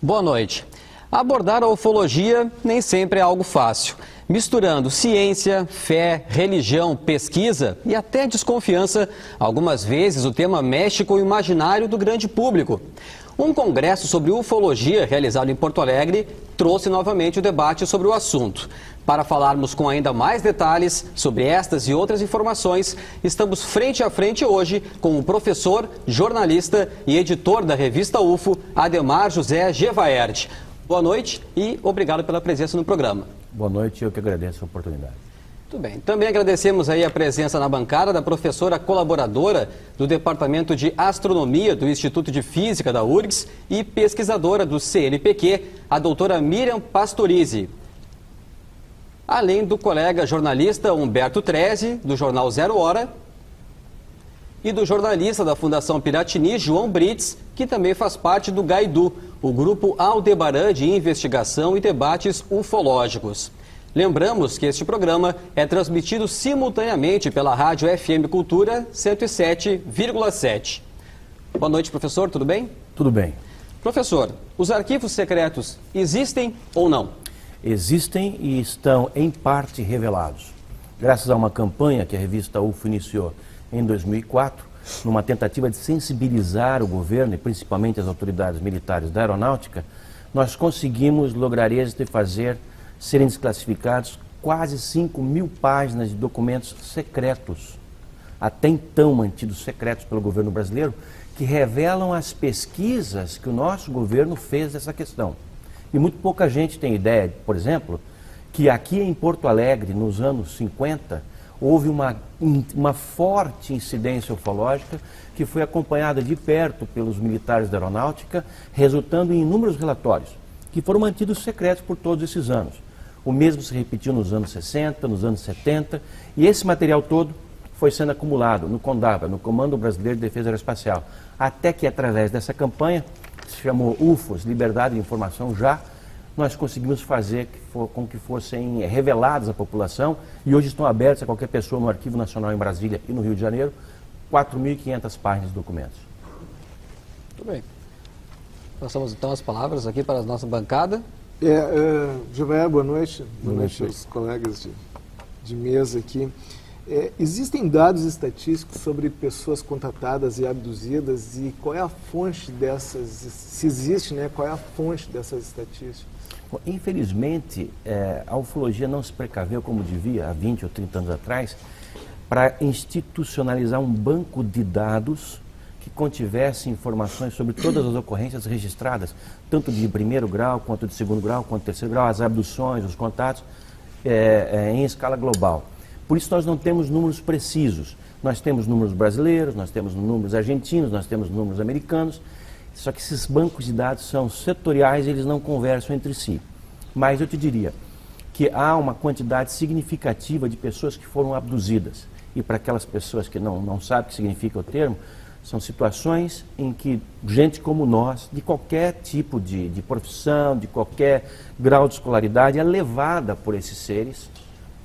Boa noite. Abordar a ufologia nem sempre é algo fácil. Misturando ciência, fé, religião, pesquisa e até desconfiança, algumas vezes o tema mexe com o imaginário do grande público. Um congresso sobre ufologia realizado em Porto Alegre trouxe novamente o debate sobre o assunto. Para falarmos com ainda mais detalhes sobre estas e outras informações, estamos frente a frente hoje com o professor, jornalista e editor da revista UFO, Ademar José Gevaert. Boa noite e obrigado pela presença no programa. Boa noite, eu que agradeço a oportunidade. Muito bem. Também agradecemos aí a presença na bancada da professora colaboradora do Departamento de Astronomia do Instituto de Física da URGS e pesquisadora do CNPq, a doutora Miriam Pastorizi. Além do colega jornalista Humberto Treze, do jornal Zero Hora, e do jornalista da Fundação Piratini, João Brits, que também faz parte do GAIDU, o Grupo Aldebaran de Investigação e Debates Ufológicos. Lembramos que este programa é transmitido simultaneamente pela Rádio FM Cultura 107,7. Boa noite, professor, tudo bem? Tudo bem. Professor, os arquivos secretos existem ou não? Existem e estão em parte revelados. Graças a uma campanha que a revista UFO iniciou em 2004, numa tentativa de sensibilizar o governo e principalmente as autoridades militares da aeronáutica, nós conseguimos lograr êxito de fazer serem desclassificados quase 5.000 páginas de documentos secretos, até então mantidos secretos pelo governo brasileiro, que revelam as pesquisas que o nosso governo fez dessa questão. E muito pouca gente tem ideia, por exemplo, que aqui em Porto Alegre, nos anos 50, houve uma forte incidência ufológica que foi acompanhada de perto pelos militares da aeronáutica, resultando em inúmeros relatórios, que foram mantidos secretos por todos esses anos. O mesmo se repetiu nos anos 60, nos anos 70, e esse material todo foi sendo acumulado no CONDABA, no Comando Brasileiro de Defesa Aeroespacial, até que através dessa campanha, que se chamou UFOS, Liberdade de Informação Já, nós conseguimos fazer com que fossem reveladas à população, e hoje estão abertos a qualquer pessoa no Arquivo Nacional em Brasília e no Rio de Janeiro, 4.500 páginas de documentos. Muito bem. Passamos então as palavras aqui para a nossa bancada. Gevaert, boa noite. Boa noite aos colegas de mesa aqui. Existem dados estatísticos sobre pessoas contatadas e abduzidas, e qual é a fonte dessas, se existe, né, qual é a fonte dessas estatísticas? Bom, infelizmente, a ufologia não se precaveu como devia há 20 ou 30 anos atrás para institucionalizar um banco de dados que contivesse informações sobre todas as ocorrências registradas, tanto de primeiro grau, quanto de segundo grau, quanto de terceiro grau, as abduções, os contatos, em escala global. Por isso nós não temos números precisos. Nós temos números brasileiros, nós temos números argentinos, nós temos números americanos, só que esses bancos de dados são setoriais e eles não conversam entre si. Mas eu te diria que há uma quantidade significativa de pessoas que foram abduzidas. E para aquelas pessoas que não sabem o que significa o termo, são situações em que gente como nós, de qualquer tipo de profissão, de qualquer grau de escolaridade, é levada por esses seres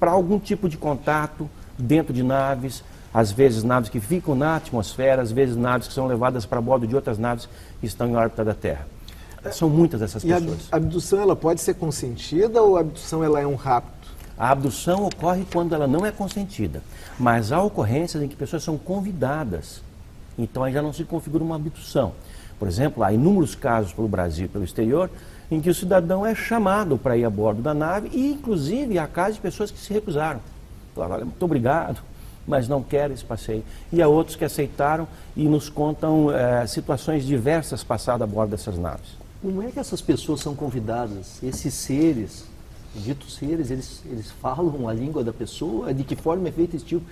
para algum tipo de contato dentro de naves, às vezes naves que ficam na atmosfera, às vezes naves que são levadas para bordo de outras naves que estão em órbita da Terra. São muitas essas pessoas. E a abdução ela pode ser consentida ou a abdução ela é um rapto? A abdução ocorre quando ela não é consentida, mas há ocorrências em que pessoas são convidadas, então aí já não se configura uma abdução. Por exemplo, há inúmeros casos pelo Brasil e pelo exterior em que o cidadão é chamado para ir a bordo da nave e, inclusive, há casos de pessoas que se recusaram. Falaram, olha, muito obrigado, mas não quero esse passeio. E há outros que aceitaram e nos contam situações diversas passadas a bordo dessas naves. Como é que essas pessoas são convidadas? Esses seres, ditos seres, eles falam a língua da pessoa? De que forma é feito esse tipo?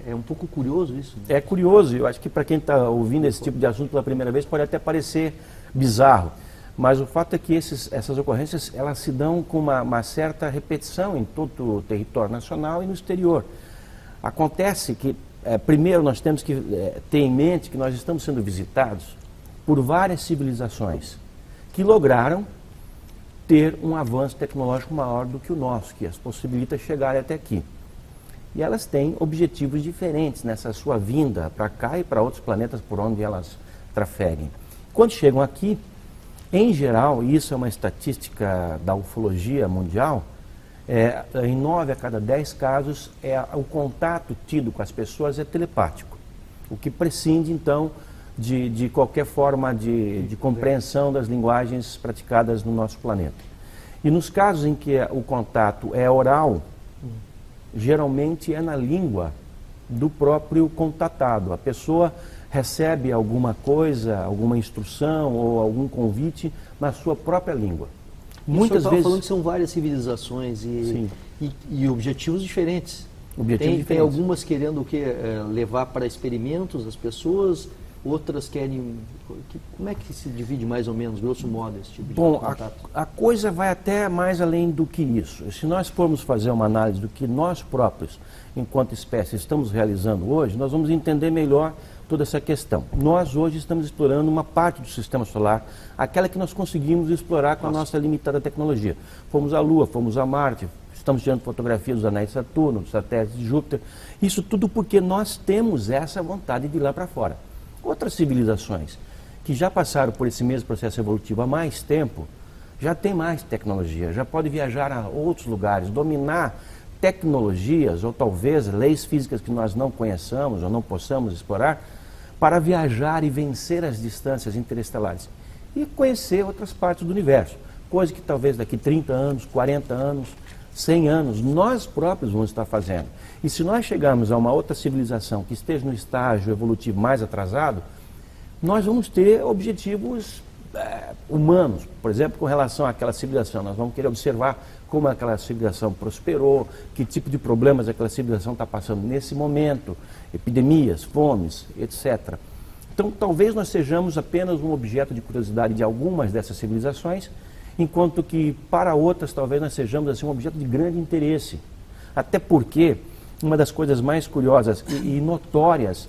É um pouco curioso isso. Né? É curioso, eu acho que para quem está ouvindo esse tipo de assunto pela primeira vez pode até parecer bizarro. Mas o fato é que essas ocorrências elas se dão com uma certa repetição em todo o território nacional e no exterior. Acontece que, primeiro, nós temos que ter em mente que nós estamos sendo visitados por várias civilizações que lograram ter um avanço tecnológico maior do que o nosso, que as possibilita chegar até aqui. E elas têm objetivos diferentes nessa sua vinda para cá e para outros planetas por onde elas trafeguem. Quando chegam aqui, Em geral, e isso é uma estatística da ufologia mundial, em 9 a cada 10 casos, o contato tido com as pessoas é telepático, o que prescinde, então, de qualquer forma de compreensão das linguagens praticadas no nosso planeta. E nos casos em que o contato é oral, geralmente é na língua do próprio contatado. A pessoa recebe alguma coisa, alguma instrução ou algum convite na sua própria língua. Muitas vezes falando que são várias civilizações e objetivos diferentes. Tem algumas querendo levar para experimentos as pessoas, outras querem... Como é que se divide mais ou menos, grosso modo, esse tipo de contato? A coisa vai até mais além do que isso. Se nós formos fazer uma análise do que nós próprios, enquanto espécie, estamos realizando hoje, nós vamos entender melhor toda essa questão. Nós hoje estamos explorando uma parte do sistema solar, aquela que nós conseguimos explorar com a nossa limitada tecnologia. Fomos à Lua, fomos a Marte, estamos tirando fotografias dos anéis de Saturno, dos satélites de Júpiter. Isso tudo porque nós temos essa vontade de ir lá para fora. Outras civilizações que já passaram por esse mesmo processo evolutivo há mais tempo, já tem mais tecnologia, já pode viajar a outros lugares, dominar tecnologias ou talvez leis físicas que nós não conheçamos ou não possamos explorar, para viajar e vencer as distâncias interestelares e conhecer outras partes do universo, coisa que talvez daqui 30 anos, 40 anos, 100 anos, nós próprios vamos estar fazendo. E se nós chegarmos a uma outra civilização que esteja no estágio evolutivo mais atrasado, nós vamos ter objetivos humanos, por exemplo, com relação àquela civilização. Nós vamos querer observar como aquela civilização prosperou, que tipo de problemas aquela civilização está passando nesse momento, epidemias, fomes, etc. Então, talvez nós sejamos apenas um objeto de curiosidade de algumas dessas civilizações, enquanto que para outras talvez nós sejamos assim, um objeto de grande interesse. Até porque uma das coisas mais curiosas e notórias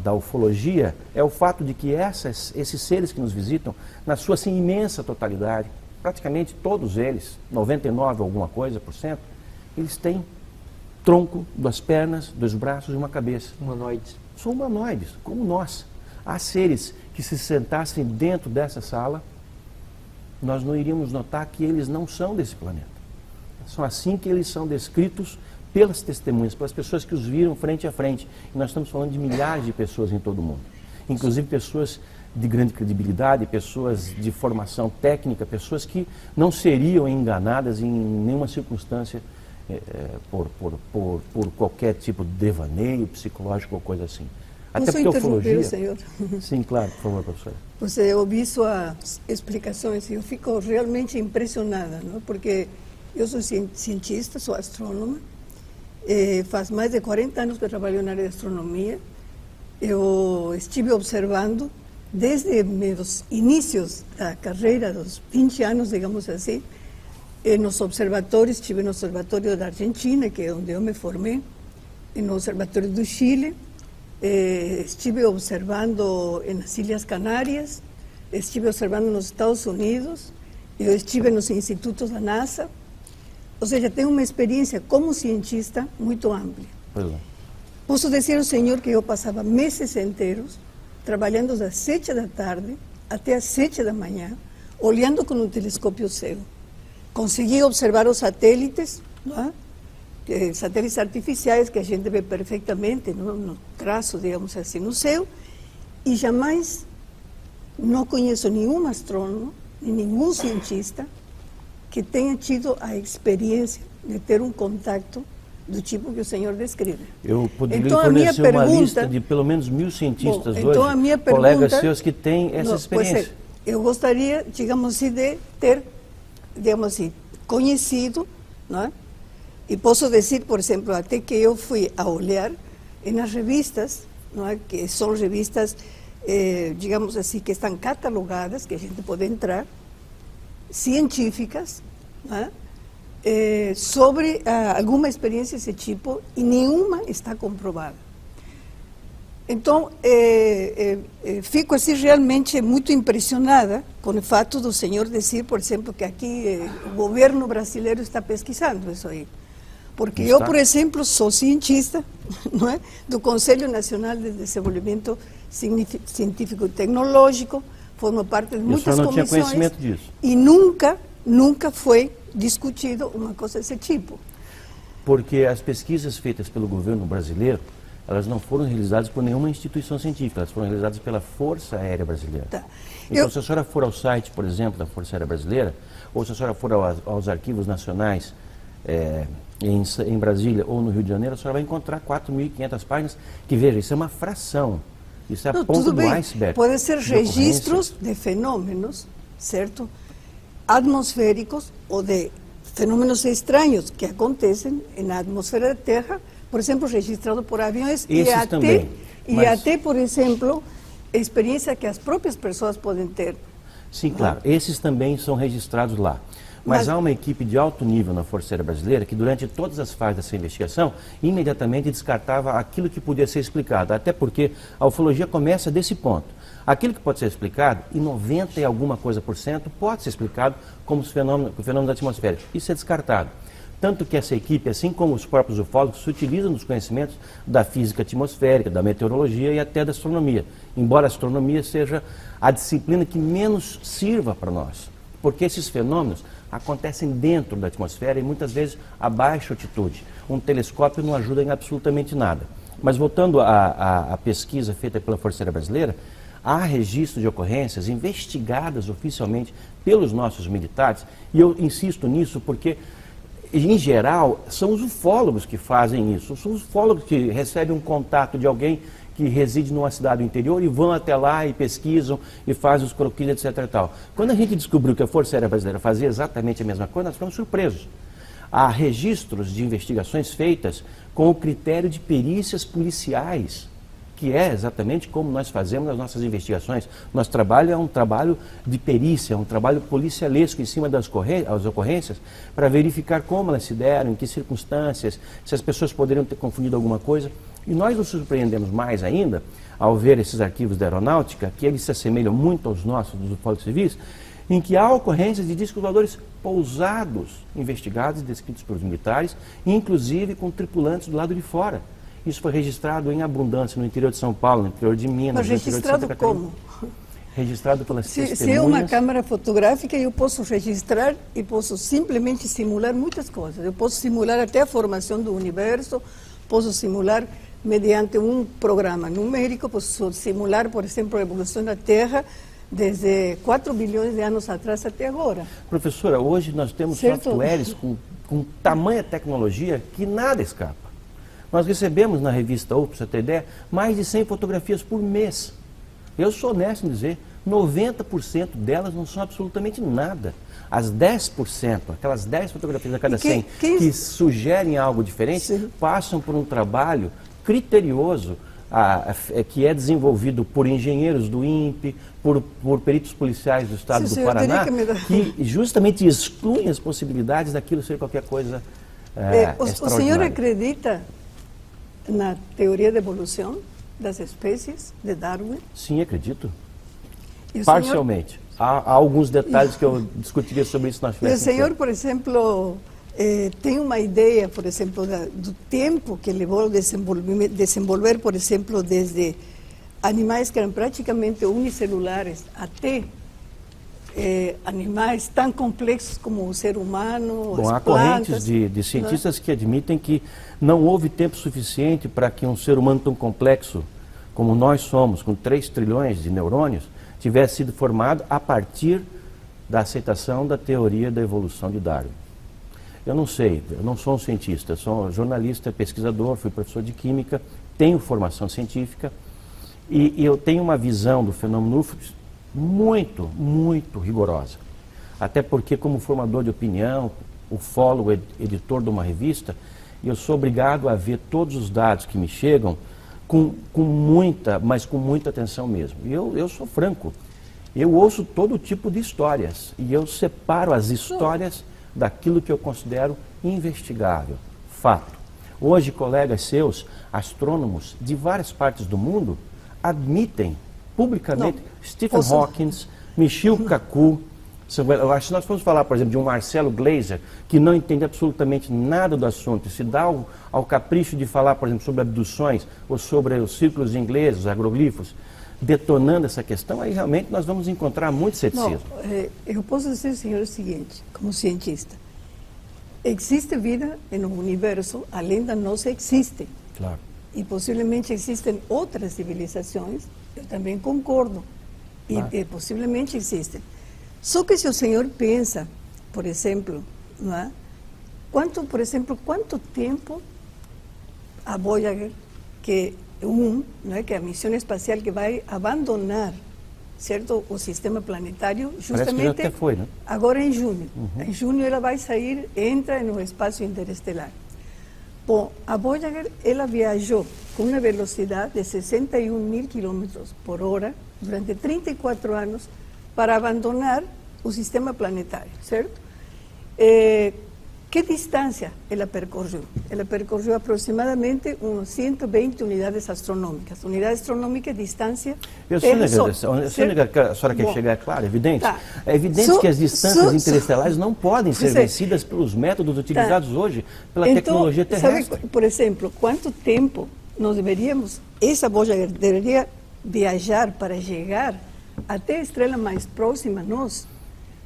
da ufologia é o fato de que esses seres que nos visitam, na sua assim, imensa totalidade, praticamente todos eles, 99 alguma coisa por cento, eles têm tronco, 2 pernas, 2 braços e uma cabeça. Humanoides. São humanoides, como nós. Há seres que se sentassem dentro dessa sala, nós não iríamos notar que eles não são desse planeta. São assim que eles são descritos pelas testemunhas, pelas pessoas que os viram frente a frente. E nós estamos falando de milhares de pessoas em todo o mundo. Inclusive pessoas de grande credibilidade, pessoas de formação técnica, pessoas que não seriam enganadas em nenhuma circunstância por qualquer tipo de devaneio psicológico ou coisa assim. Até porque a ufologia... senhor? Sim, claro, por favor, professora. Você ouviu suas explicações e eu fico realmente impressionada, não? Porque eu sou cientista, sou astrônoma, faz mais de 40 anos que eu trabalho na área de astronomia. Eu estive observando desde meus inícios da carreira, dos 20 anos, digamos assim, nos observatórios, estive no Observatório da Argentina, que é onde eu me formei, no Observatório do Chile, estive observando nas Ilhas Canárias, estive observando nos Estados Unidos, eu estive nos institutos da NASA, ou seja, tenho uma experiência como cientista muito ampla. Posso dizer ao senhor que eu passava meses inteiros trabalhando das 7 da tarde até as 7 da manhã, olhando com um telescópio cego. Consegui observar os satélites, não é? Satélites artificiais que a gente vê perfeitamente no traço, digamos assim, no céu, e jamais não conheço nenhum astrônomo, nenhum cientista que tenha tido a experiência de ter um contato do tipo que o senhor descreve. Eu poderia fornecer uma lista de pelo menos 1000 cientistas hoje, a minha colegas seus que têm essa experiência. Eu gostaria, digamos assim, de ter, digamos assim, conhecido, não é? E posso dizer, por exemplo, até que eu fui a olhar nas revistas, não é? Que são revistas, digamos assim, que estão catalogadas, que a gente pode entrar, científicas, não é? Sobre alguma experiência desse tipo, e nenhuma está comprovada. Então, fico assim realmente muito impressionada com o fato do senhor dizer, por exemplo, que aqui o governo brasileiro está pesquisando isso aí. Porque eu, por exemplo, sou cientista, não é? Do Conselho Nacional de Desenvolvimento Científico e Tecnológico, forma parte de muitas não comissões. Tinha conhecimento disso. E nunca foi discutido uma coisa desse tipo. Porque as pesquisas feitas pelo governo brasileiro, elas não foram realizadas por nenhuma instituição científica, elas foram realizadas pela Força Aérea Brasileira. Tá. Então, se a senhora for ao site, por exemplo, da Força Aérea Brasileira, ou se a senhora for aos arquivos nacionais em Brasília ou no Rio de Janeiro, a senhora vai encontrar 4.500 páginas, que, veja, isso é uma fração, isso é a ponta do iceberg. Pode ser registros de fenômenos, certo? Atmosféricos ou de fenômenos estranhos que acontecem na atmosfera da Terra, por exemplo, registrado por aviões e até, por exemplo, experiência que as próprias pessoas podem ter. Sim, claro. Esses também são registrados lá. Mas há uma equipe de alto nível na Força Aérea Brasileira que, durante todas as fases dessa investigação, imediatamente descartava aquilo que podia ser explicado. Até porque a ufologia começa desse ponto. Aquilo que pode ser explicado, em 90 e alguma coisa por cento, pode ser explicado como o fenômeno da atmosfera. Isso é descartado. Tanto que essa equipe, assim como os próprios ufólogos, se utilizam dos conhecimentos da física atmosférica, da meteorologia e até da astronomia. Embora a astronomia seja a disciplina que menos sirva para nós. Porque esses fenômenos acontecem dentro da atmosfera e muitas vezes a baixa altitude. Um telescópio não ajuda em absolutamente nada. Mas voltando à pesquisa feita pela Força Aérea Brasileira, há registro de ocorrências investigadas oficialmente pelos nossos militares, e eu insisto nisso porque, em geral, são os ufólogos que fazem isso. São os ufólogos que recebem um contato de alguém que reside numa cidade do interior e vão até lá e pesquisam e fazem os croquis, etc. e tal. Quando a gente descobriu que a Força Aérea Brasileira fazia exatamente a mesma coisa, nós ficamos surpresos. Há registros de investigações feitas com o critério de perícias policiais, que é exatamente como nós fazemos as nossas investigações. Nosso trabalho é um trabalho de perícia, um trabalho policialesco em cima das ocorrências, para verificar como elas se deram, em que circunstâncias, se as pessoas poderiam ter confundido alguma coisa. E nós nos surpreendemos mais ainda, ao ver esses arquivos da aeronáutica, que eles se assemelham muito aos nossos, dos ufólogos civis, em que há ocorrências de discos voadores pousados, investigados e descritos pelos militares, inclusive com tripulantes do lado de fora. Isso foi registrado em abundância no interior de São Paulo, no interior de Minas, no interior de Santa Catarina. Mas registrado como? Registrado pelas testemunhas. Se é uma câmera fotográfica, eu posso registrar e posso simplesmente simular muitas coisas. Eu posso simular até a formação do universo, posso simular mediante um programa numérico, posso simular, por exemplo, a evolução da Terra desde 4 bilhões de anos atrás até agora. Professora, hoje nós temos softwares com tamanha tecnologia que nada escapa. Nós recebemos na revista UFO, para você ter ideia, mais de 100 fotografias por mês. Eu sou honesto em dizer, 90% delas não são absolutamente nada. As 10%, aquelas 10 fotografias a cada 100 que sugerem algo diferente, passam por um trabalho criterioso que é desenvolvido por engenheiros do INPE, por peritos policiais do estado do Paraná, que justamente excluem as possibilidades daquilo ser qualquer coisa o senhor acredita na teoria da evolução das espécies de Darwin? Sim, acredito. Parcialmente. Há alguns detalhes que eu discutiria sobre isso nas festas. O senhor, por exemplo, tem uma ideia, por exemplo, do tempo que levou a desenvolver, por exemplo, desde animais que eram praticamente unicelulares até animais tão complexos como o ser humano, Bom, há correntes de cientistas que admitem que não houve tempo suficiente para que um ser humano tão complexo como nós somos, com 3 trilhões de neurônios, tivesse sido formado a partir da aceitação da teoria da evolução de Darwin. Eu não sei, eu não sou um cientista, sou jornalista, pesquisador, fui professor de química, tenho formação científica e eu tenho uma visão do fenômeno UFO muito, muito rigorosa. Até porque, como formador de opinião, ufólogo, editor de uma revista, eu sou obrigado a ver todos os dados que me chegam com muita atenção mesmo. E eu sou franco, eu ouço todo tipo de histórias e eu separo as histórias daquilo que eu considero investigável, fato. Hoje, colegas seus, astrônomos de várias partes do mundo, admitem publicamente Stephen Hawking, Michio Kaku. Eu acho que nós vamos falar, por exemplo, de um Marcelo Gleiser, que não entende absolutamente nada do assunto, se dá ao capricho de falar, por exemplo, sobre abduções ou sobre os círculos ingleses, os agroglifos, detonando essa questão, aí realmente nós vamos encontrar muito ceticismo. Não, eu posso dizer, senhor, o seguinte, como cientista. Existe vida no universo, além da nossa existe. Claro. E possivelmente existem outras civilizações, eu também concordo. Claro. E possivelmente existem. Só que se o senhor pensa, por exemplo, não é? Quanto tempo a Voyager, que é a missão espacial que vai abandonar, certo, o sistema planetário, justamente até foi, né? Agora em junho. Em junho ela vai sair, entra no espaço interestelar. Bom, a Voyager, ela viajou com uma velocidade de 61 mil quilômetros por hora durante 34 anos para abandonar o sistema planetário, certo? Que distância ela percorreu? Ela percorreu aproximadamente umas 120 unidades astronômicas. Unidade astronômica é distância Terra-Sol. A senhora quer chegar, claro, é evidente. Tá. É evidente que as distâncias interestelares não podem ser vencidas pelos métodos utilizados hoje pela tecnologia terrestre. Sabe, por exemplo, quanto tempo nós essa Voyager deveria viajar para chegar até a estrela mais próxima a nós?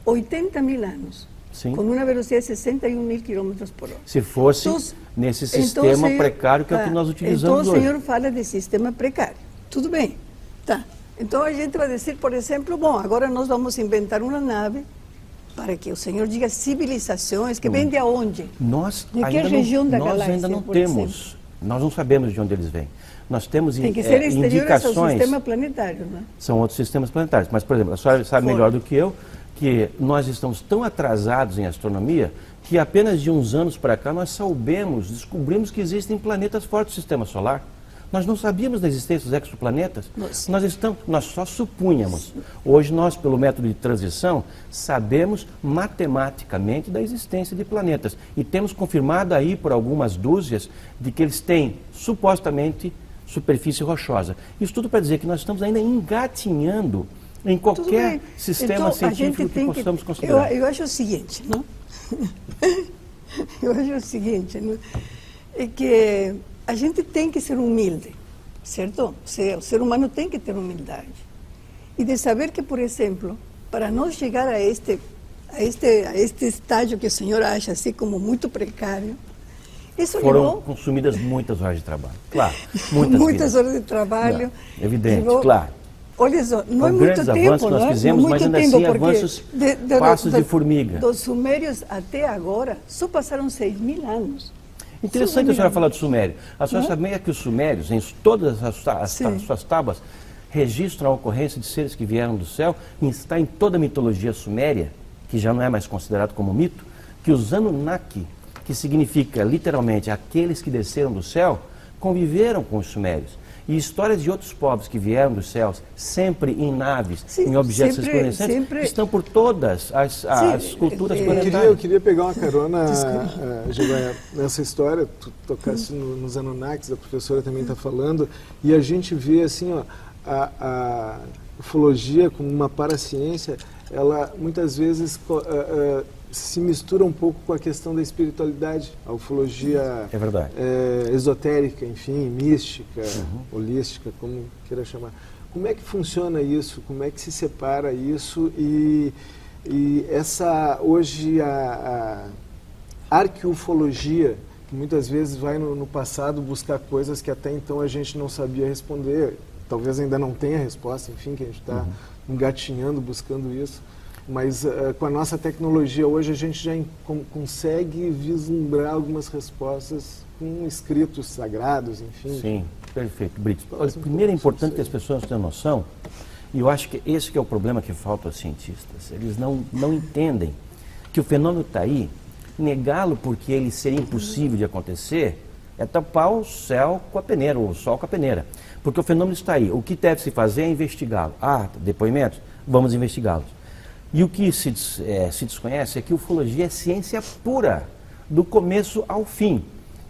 80 mil anos. Sim. Com uma velocidade de 61 mil quilômetros por hora. Se fosse nesse sistema precário que é o que nós utilizamos hoje. Então o senhor fala de sistema precário. Tudo bem. Tá. Então a gente vai dizer, por exemplo, bom, agora nós vamos inventar uma nave para que o senhor diga civilizações que vêm de onde? De que região da galáxia? Nós ainda não temos. Nós não sabemos de onde eles vêm. Nós temos tem que ser indicações. Ao sistema planetário, não é? São outros sistemas planetários. Mas, por exemplo, a senhora sabe melhor do que eu que nós estamos tão atrasados em astronomia que apenas de uns anos para cá nós descobrimos que existem planetas fora do sistema solar. Nós não sabíamos da existência dos exoplanetas. Nós só supunhamos. Hoje nós, pelo método de transição, sabemos matematicamente da existência de planetas. E temos confirmado aí por algumas dúzias de que eles têm, supostamente, superfície rochosa. Isso tudo para dizer que nós estamos ainda engatinhando em qualquer sistema científico que possamos considerar. Eu acho o seguinte, não? Eu acho o seguinte, não? É que a gente tem que ser humilde, certo? O ser humano tem que ter humildade. E de saber que, por exemplo, para nós chegar a este estágio que o senhor acha assim como muito precário, isso foram consumidas muitas horas de trabalho. Claro, muitas horas de trabalho. Não, evidente, claro. Olha só, não é muito tempo, nós fizemos, mas ainda assim avanços, passos de formiga. Dos sumérios até agora, só passaram 6.000 anos. Interessante a senhora falar do Sumério. A senhora sabia que os sumérios, em todas as suas tábuas, registram a ocorrência de seres que vieram do céu, e está em toda a mitologia suméria, que já não é mais considerado como mito, que os Anunnaki, que significa literalmente aqueles que desceram do céu, conviveram com os sumérios. E histórias de outros povos que vieram dos céus, sempre em naves, em objetos resplandecentes, estão por todas as culturas planetárias. Eu queria pegar uma carona, Givaia, nessa história, tu tocaste nos Anunnakis, a professora também está falando, e a gente vê assim, ó, a ufologia como uma paraciência, ela muitas vezes se mistura um pouco com a questão da espiritualidade, a ufologia esotérica, enfim, mística, holística, como queira chamar. Como é que funciona isso? Como é que se separa isso? E essa, hoje, a arqueufologia, que muitas vezes vai no passado buscar coisas que até então a gente não sabia responder, talvez ainda não tenha resposta, enfim, que a gente está engatinhando, buscando isso. Mas com a nossa tecnologia hoje a gente já consegue vislumbrar algumas respostas com escritos sagrados, enfim. Sim, perfeito, Brito. Primeiro é importante que as pessoas tenham noção, e eu acho que esse que é o problema que falta aos cientistas. Eles não entendem que o fenômeno está aí, negá-lo porque ele seria impossível de acontecer é tapar o céu com a peneira, ou o sol com a peneira. Porque o fenômeno está aí. O que deve se fazer é investigá-lo. Depoimentos? Vamos investigá-los. E o que se desconhece é que ufologia é ciência pura, do começo ao fim.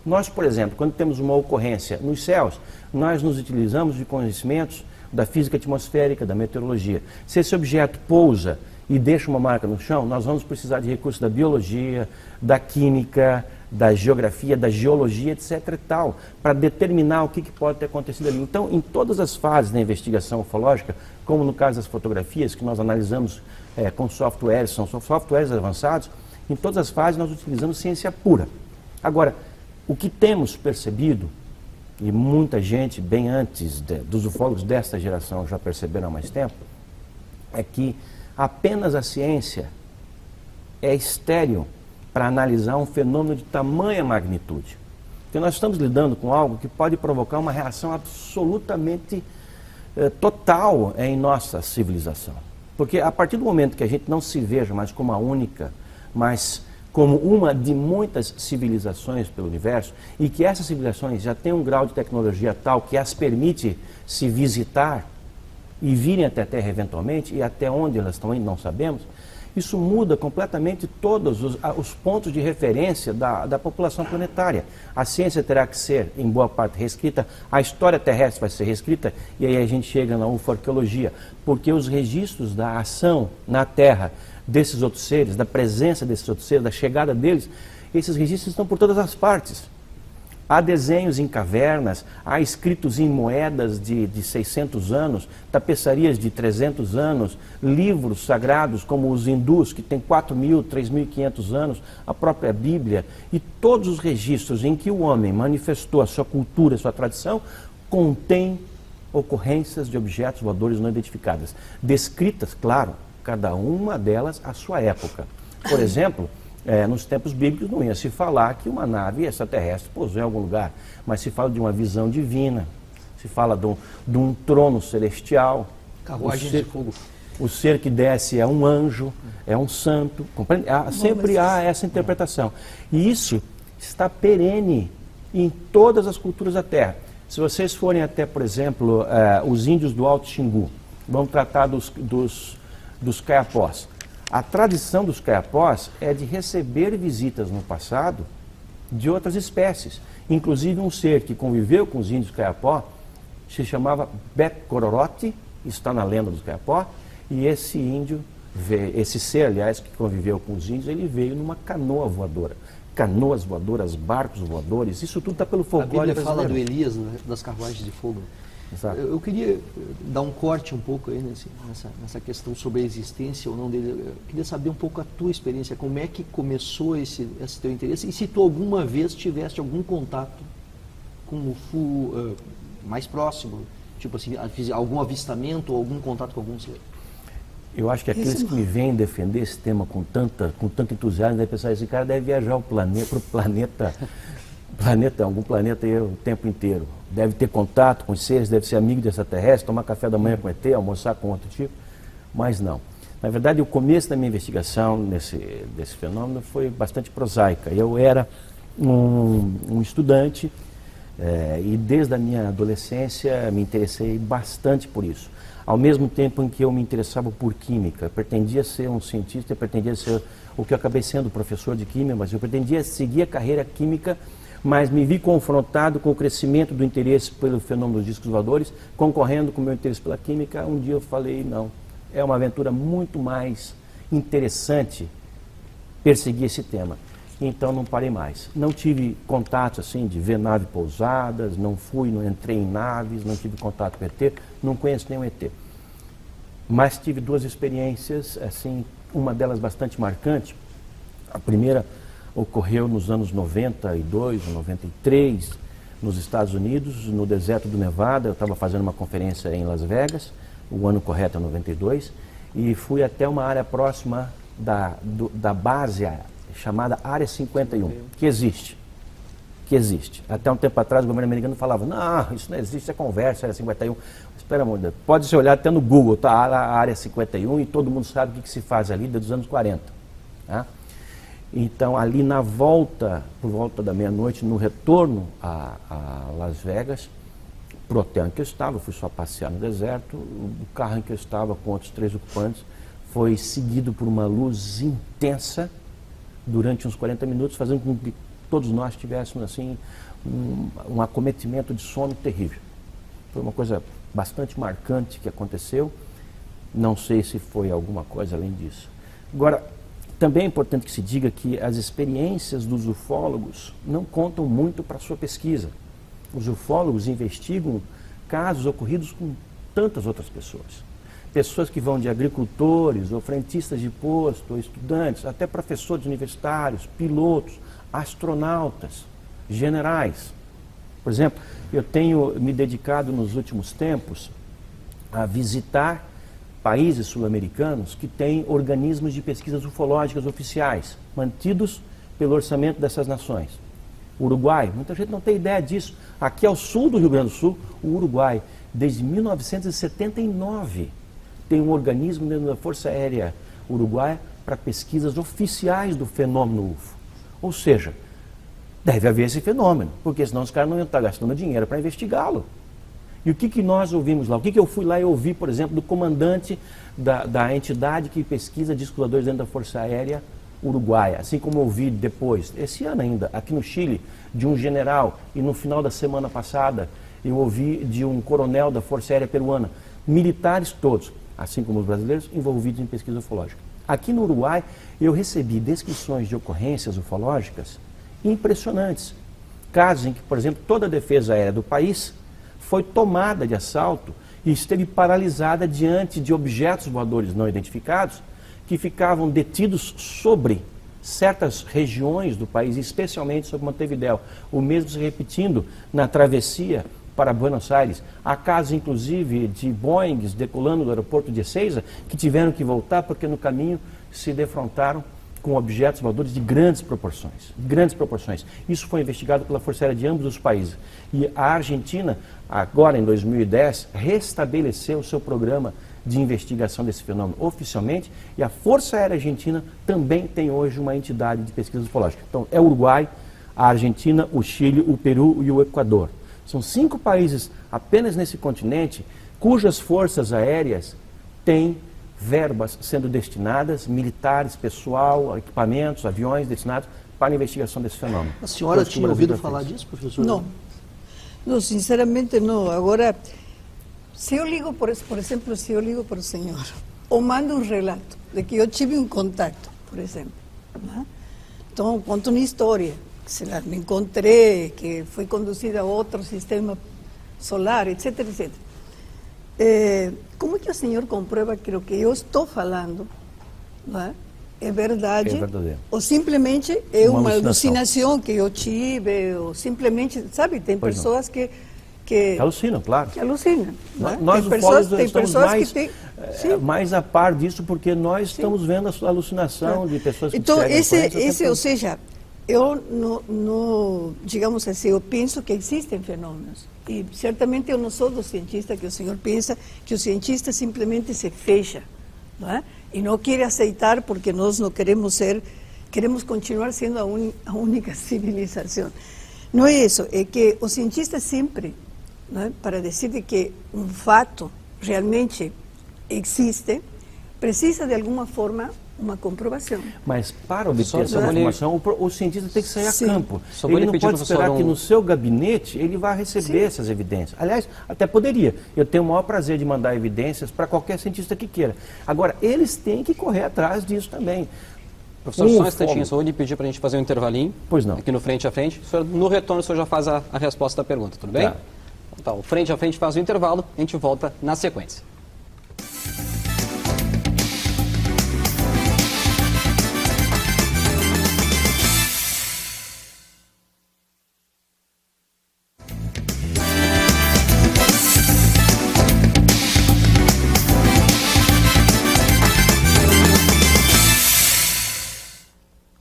Nós, por exemplo, quando temos uma ocorrência nos céus, nós nos utilizamos de conhecimentos da física atmosférica, da meteorologia. Se esse objeto pousa e deixa uma marca no chão, nós vamos precisar de recursos da biologia, da química, da geografia, da geologia, etc. e tal, para determinar o que pode ter acontecido ali. Então, em todas as fases da investigação ufológica, como no caso das fotografias, que nós analisamos com softwares, são softwares avançados, em todas as fases nós utilizamos ciência pura. Agora, o que temos percebido, e muita gente, bem antes dos ufólogos desta geração já perceberam há mais tempo, é que apenas a ciência é estéril para analisar um fenômeno de tamanha magnitude. Porque nós estamos lidando com algo que pode provocar uma reação absolutamente total em nossa civilização. Porque a partir do momento que a gente não se veja mais como a única, mas como uma de muitas civilizações pelo universo, e que essas civilizações já têm um grau de tecnologia tal que as permite se visitar e virem até a Terra eventualmente, e até onde elas estão indo não sabemos, isso muda completamente todos os pontos de referência da população planetária. A ciência terá que ser, em boa parte, reescrita, a história terrestre vai ser reescrita, e aí a gente chega na ufarqueologia, porque os registros da ação na Terra desses outros seres, da presença desses outros seres, da chegada deles, esses registros estão por todas as partes. Há desenhos em cavernas, há escritos em moedas de 600 anos, tapeçarias de 300 anos, livros sagrados como os hindus, que têm 4.000, 3.500 anos, a própria Bíblia, e todos os registros em que o homem manifestou a sua cultura, a sua tradição, contêm ocorrências de objetos voadores não identificados, descritas, claro, cada uma delas à sua época. Por exemplo, nos tempos bíblicos não ia se falar que uma nave extraterrestre pousou em algum lugar, mas se fala de uma visão divina, se fala de um trono celestial. Carruagem de fogo. O ser que desce é um anjo, é um santo. Compreende? Sempre há essa interpretação. E isso está perene em todas as culturas da Terra. Se vocês forem até, por exemplo, os índios do Alto Xingu, vão tratar dos caiapós. A tradição dos caiapós é de receber visitas no passado de outras espécies. Inclusive um ser que conviveu com os índios caiapó se chamava Bet-Cororote, está na lenda dos caiapó, e esse índio, esse ser, aliás, que conviveu com os índios, ele veio numa canoa voadora. Canoas voadoras, barcos voadores, isso tudo está pelo folclore brasileiro. A Bíblia fala do Elias, das carruagens de fogo. Exato. Eu queria dar um corte um pouco aí nessa questão sobre a existência ou não dele. Eu queria saber um pouco a tua experiência, como é que começou esse teu interesse e se tu alguma vez tiveste algum contato com o UFO mais próximo, tipo assim, algum avistamento ou algum contato com algum ser. Eu acho que aqueles que me vêm defender esse tema com tanto entusiasmo, devem pensar, esse cara deve viajar para o planeta, algum planeta aí o tempo inteiro. Deve ter contato com os seres, deve ser amigo de extraterrestre, tomar café da manhã com ET, almoçar com outro tipo, mas não. Na verdade, o começo da minha investigação desse fenômeno foi bastante prosaica. Eu era um estudante e desde a minha adolescência me interessei bastante por isso. Ao mesmo tempo em que eu me interessava por química, pretendia ser um cientista, pretendia ser o que eu acabei sendo, professor de química, mas eu pretendia seguir a carreira química, mas me vi confrontado com o crescimento do interesse pelo fenômeno dos discos voadores, concorrendo com o meu interesse pela química. Um dia eu falei, não, é uma aventura muito mais interessante perseguir esse tema. Então não parei mais. Não tive contato assim de ver naves pousadas, não entrei em naves, não tive contato com ET, não conheço nenhum ET. Mas tive duas experiências, assim, uma delas bastante marcante. A primeira ocorreu nos anos 92, 93, nos Estados Unidos, no deserto do Nevada. Eu estava fazendo uma conferência em Las Vegas, o ano correto é 92, e fui até uma área próxima da base chamada Área 51, que existe. Até um tempo atrás o governo americano falava, não, isso não existe, é conversa, Área 51. Espera, amor, pode se olhar até no Google, tá a Área 51 e todo mundo sabe o que se faz ali desde os anos 40. Tá? Então, ali por volta da meia-noite, no retorno a Las Vegas, pro hotel em que eu estava, fui só passear no deserto, o carro em que eu estava com outros 3 ocupantes foi seguido por uma luz intensa durante uns 40 minutos, fazendo com que todos nós tivéssemos assim um acometimento de sono terrível. Foi uma coisa bastante marcante que aconteceu, não sei se foi alguma coisa além disso. Agora, também é importante que se diga que as experiências dos ufólogos não contam muito para a sua pesquisa. Os ufólogos investigam casos ocorridos com tantas outras pessoas. Pessoas que vão de agricultores, ou frentistas de posto, ou estudantes, até professores universitários, pilotos, astronautas, generais. Por exemplo, eu tenho me dedicado nos últimos tempos a visitar países sul-americanos que têm organismos de pesquisas ufológicas oficiais, mantidos pelo orçamento dessas nações. O Uruguai, muita gente não tem ideia disso. Aqui ao sul do Rio Grande do Sul, o Uruguai, desde 1979, tem um organismo dentro da Força Aérea Uruguaia para pesquisas oficiais do fenômeno UFO. Ou seja, deve haver esse fenômeno, porque senão os caras não iam estar gastando dinheiro para investigá-lo. E o que nós ouvimos lá? O que eu fui lá e ouvi, por exemplo, do comandante da entidade que pesquisa discos voadores dentro da Força Aérea Uruguaia, assim como eu ouvi depois, esse ano ainda, aqui no Chile, de um general, e no final da semana passada eu ouvi de um coronel da Força Aérea Peruana, militares todos, assim como os brasileiros, envolvidos em pesquisa ufológica. Aqui no Uruguai eu recebi descrições de ocorrências ufológicas impressionantes. Casos em que, por exemplo, toda a defesa aérea do país foi tomada de assalto e esteve paralisada diante de objetos voadores não identificados que ficavam detidos sobre certas regiões do país, especialmente sobre Montevidéu. O mesmo se repetindo na travessia para Buenos Aires. Há casos, inclusive, de Boeings decolando do aeroporto de Ezeiza que tiveram que voltar porque no caminho se defrontaram com objetos voadores de grandes proporções. Grandes proporções. Isso foi investigado pela Força Aérea de ambos os países. E a Argentina, agora em 2010, restabeleceu o seu programa de investigação desse fenômeno oficialmente, e a Força Aérea Argentina também tem hoje uma entidade de pesquisa ufológica. Então, é o Uruguai, a Argentina, o Chile, o Peru e o Equador. São 5 países apenas nesse continente cujas forças aéreas têm verbas sendo destinadas, militares, pessoal, equipamentos, aviões destinados para a investigação desse fenômeno. A senhora tinha ouvido falar disso, professor? Não. Não, sinceramente não. Agora, se eu ligo, por exemplo, se eu ligo para o senhor, ou mando um relato de que eu tive um contato, por exemplo, né? Então, conto uma história, que sei lá, me encontrei, que foi conduzida a outro sistema solar, etc, etc. Como que o senhor comprueba que o que eu estou falando, né, é verdade? É verdadeiro. Ou simplesmente é uma alucinação que eu tive, ou simplesmente, sabe, tem pessoas que alucinam, claro. Que alucinam. Né? Nós, tem ufólogos, pessoas estamos que mais a par disso, porque nós estamos vendo a alucinação de pessoas que então, ou seja, eu não, digamos assim, eu penso que existem fenômenos. E certamente eu não sou do cientista que o senhor pensa, que o cientista simplesmente se fecha, não é? E não quer aceitar porque nós não queremos ser, queremos continuar sendo a única civilização. Não é isso, é que o cientista sempre, não é, para dizer que um fato realmente existe, precisa de alguma forma uma comprovação. Mas para obter essa informação, o cientista tem que sair a campo. Só ele não pode esperar que no seu gabinete ele vá receber essas evidências. Aliás, até poderia. Eu tenho o maior prazer de mandar evidências para qualquer cientista que queira. Agora, eles têm que correr atrás disso também. Professor, só um instantinho, só vou lhe pedir para a gente fazer um intervalinho. Pois não. Aqui no Frente a Frente. O senhor, no retorno, o senhor já faz a resposta da pergunta, tudo bem? Tá. Então, Frente a Frente faz o intervalo, a gente volta na sequência.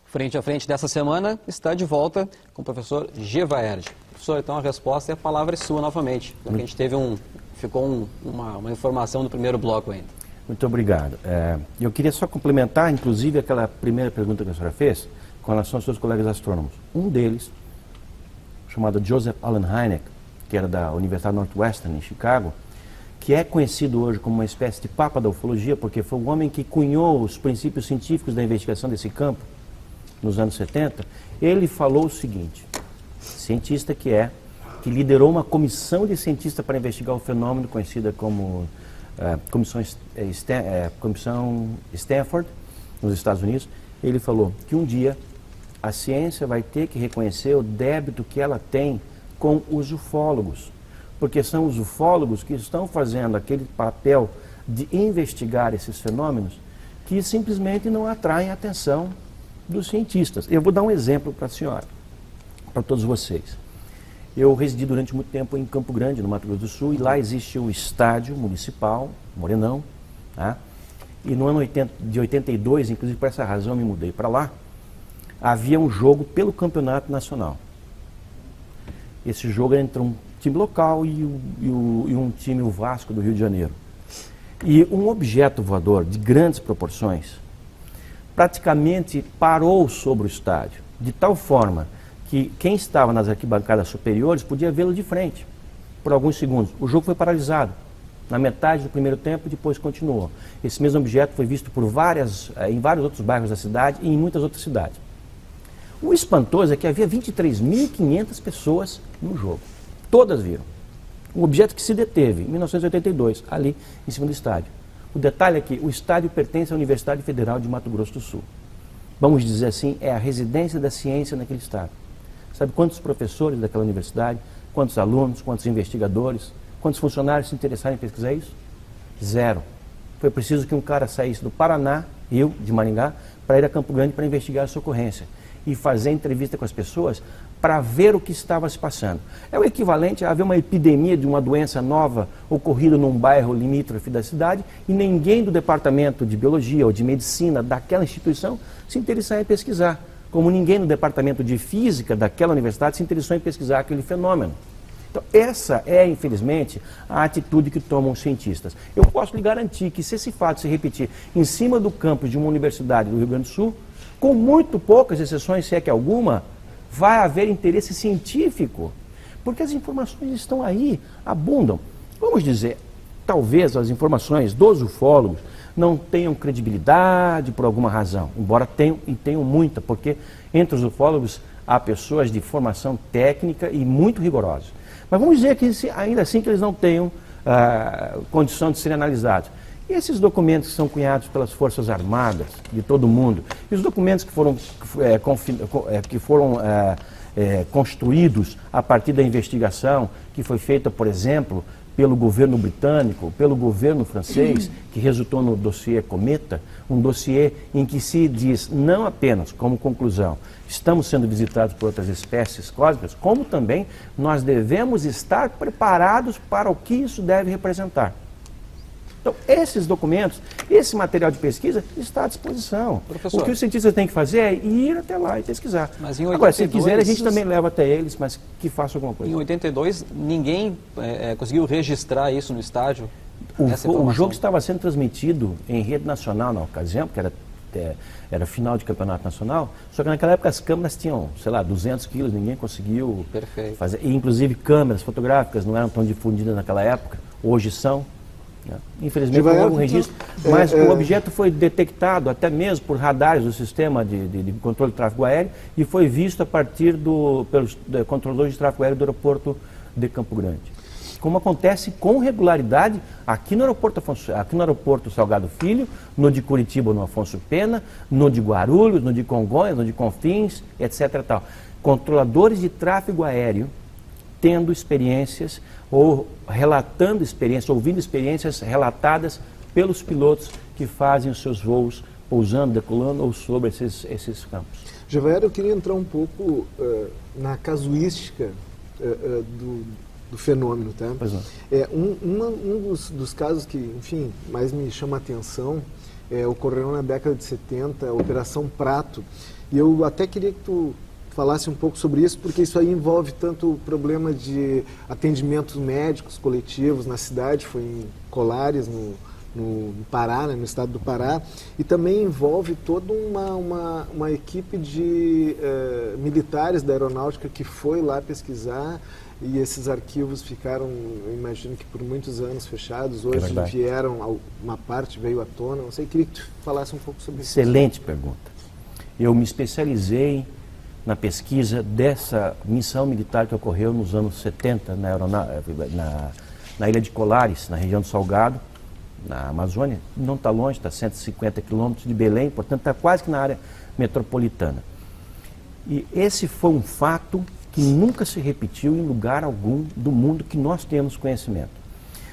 Frente a Frente dessa semana está de volta com o professor Gevaerd. Professor, então a resposta e a palavra é sua novamente. Porque a gente teve ficou uma informação do primeiro bloco ainda. Muito obrigado. Eu queria só complementar, inclusive, aquela primeira pergunta que a senhora fez com relação aos seus colegas astrônomos. Um deles, chamado Joseph Allen Hynek, que era da Universidade Northwestern, em Chicago, que é conhecido hoje como uma espécie de papa da ufologia, porque foi o homem que cunhou os princípios científicos da investigação desse campo, nos anos 70, ele falou o seguinte, cientista que liderou uma comissão de cientistas para investigar o fenômeno, conhecida como Comissão Stanford, nos Estados Unidos. Ele falou que um dia a ciência vai ter que reconhecer o débito que ela tem com os ufólogos, porque são os ufólogos que estão fazendo aquele papel de investigar esses fenômenos que simplesmente não atraem a atenção dos cientistas. Eu vou dar um exemplo para a senhora, para todos vocês. Eu residi durante muito tempo em Campo Grande, no Mato Grosso do Sul, e lá existe o estádio municipal, Morenão, tá? E no ano de 82, inclusive por essa razão eu me mudei para lá, havia um jogo pelo campeonato nacional. Esse jogo era entre um time local e um time, o Vasco do Rio de Janeiro. E um objeto voador de grandes proporções praticamente parou sobre o estádio, de tal forma que quem estava nas arquibancadas superiores podia vê-lo de frente por alguns segundos. O jogo foi paralisado na metade do primeiro tempo, depois continuou. Esse mesmo objeto foi visto por em vários outros bairros da cidade e em muitas outras cidades. O espantoso é que havia 23.500 pessoas no jogo. Todas viram. Um objeto que se deteve em 1982, ali em cima do estádio. O detalhe é que o estádio pertence à Universidade Federal de Mato Grosso do Sul. Vamos dizer assim, é a residência da ciência naquele estado. Sabe quantos professores daquela universidade, quantos alunos, quantos investigadores, quantos funcionários se interessaram em pesquisar isso? Zero. Foi preciso que um cara saísse do Paraná, eu, de Maringá, para ir a Campo Grande para investigar essa ocorrência e fazer entrevista com as pessoas para ver o que estava se passando. É o equivalente a haver uma epidemia de uma doença nova ocorrida num bairro limítrofe da cidade e ninguém do departamento de biologia ou de medicina daquela instituição se interessar em pesquisar, como ninguém no departamento de física daquela universidade se interessou em pesquisar aquele fenômeno. Então, essa é, infelizmente, a atitude que tomam os cientistas. Eu posso lhe garantir que se esse fato se repetir em cima do campus de uma universidade do Rio Grande do Sul, com muito poucas exceções, se é que alguma, vai haver interesse científico, porque as informações estão aí, abundam. Vamos dizer, talvez as informações dos ufólogos não tenham credibilidade por alguma razão, embora tenham, e tenham muita, porque entre os ufólogos há pessoas de formação técnica e muito rigorosas. Mas vamos dizer que ainda assim que eles não tenham condição de serem analisados. E esses documentos que são cunhados pelas Forças Armadas de todo o mundo, e os documentos que foram construídos a partir da investigação que foi feita, por exemplo, pelo governo britânico, pelo governo francês, que resultou no dossiê Cometa, um dossiê em que se diz, não apenas como conclusão, estamos sendo visitados por outras espécies cósmicas, como também nós devemos estar preparados para o que isso deve representar. Então, esses documentos, esse material de pesquisa está à disposição. Professor, o que os cientistas têm que fazer é ir até lá e pesquisar. Mas em 82, agora, se quiser, a gente também leva até eles, mas que façam alguma coisa. Em 82, ninguém conseguiu registrar isso no estádio? O jogo estava sendo transmitido em rede nacional na ocasião, porque era final de campeonato nacional, só que naquela época as câmeras tinham, sei lá, 200 quilos, ninguém conseguiu fazer. E, inclusive, câmeras fotográficas não eram tão difundidas naquela época, hoje são. Infelizmente não houve um registro, mas o objeto foi detectado até mesmo por radares do sistema de controle de tráfego aéreo e foi visto a partir pelos controladores de tráfego aéreo do aeroporto de Campo Grande. Como acontece com regularidade aqui no aeroporto Salgado Filho, no de Curitiba, no Afonso Pena, no de Guarulhos, no de Congonhas, no de Confins, etc. Tal. Controladores de tráfego aéreo tendo experiências ou relatando experiências, ouvindo experiências relatadas pelos pilotos que fazem os seus voos pousando, decolando ou sobre esses campos. Gevaero, eu queria entrar um pouco na casuística do fenômeno, tá? Pois é. Um dos casos que, enfim, mais me chama a atenção ocorreu na década de 70, a Operação Prato, e eu até queria que tu falasse um pouco sobre isso, porque isso aí envolve tanto o problema de atendimentos médicos coletivos na cidade, foi em Colares, no Pará, né, no estado do Pará, e também envolve toda uma equipe de militares da aeronáutica que foi lá pesquisar, e esses arquivos ficaram, eu imagino que por muitos anos fechados, hoje vieram, uma parte veio à tona, não sei, queria que tu falasse um pouco sobre isso. Excelente pergunta. Eu me especializei na pesquisa dessa missão militar que ocorreu nos anos 70 na Ilha de Colares, na região do Salgado, na Amazônia, não está longe, está a 150 quilômetros de Belém, portanto está quase que na área metropolitana. E esse foi um fato que nunca se repetiu em lugar algum do mundo que nós temos conhecimento.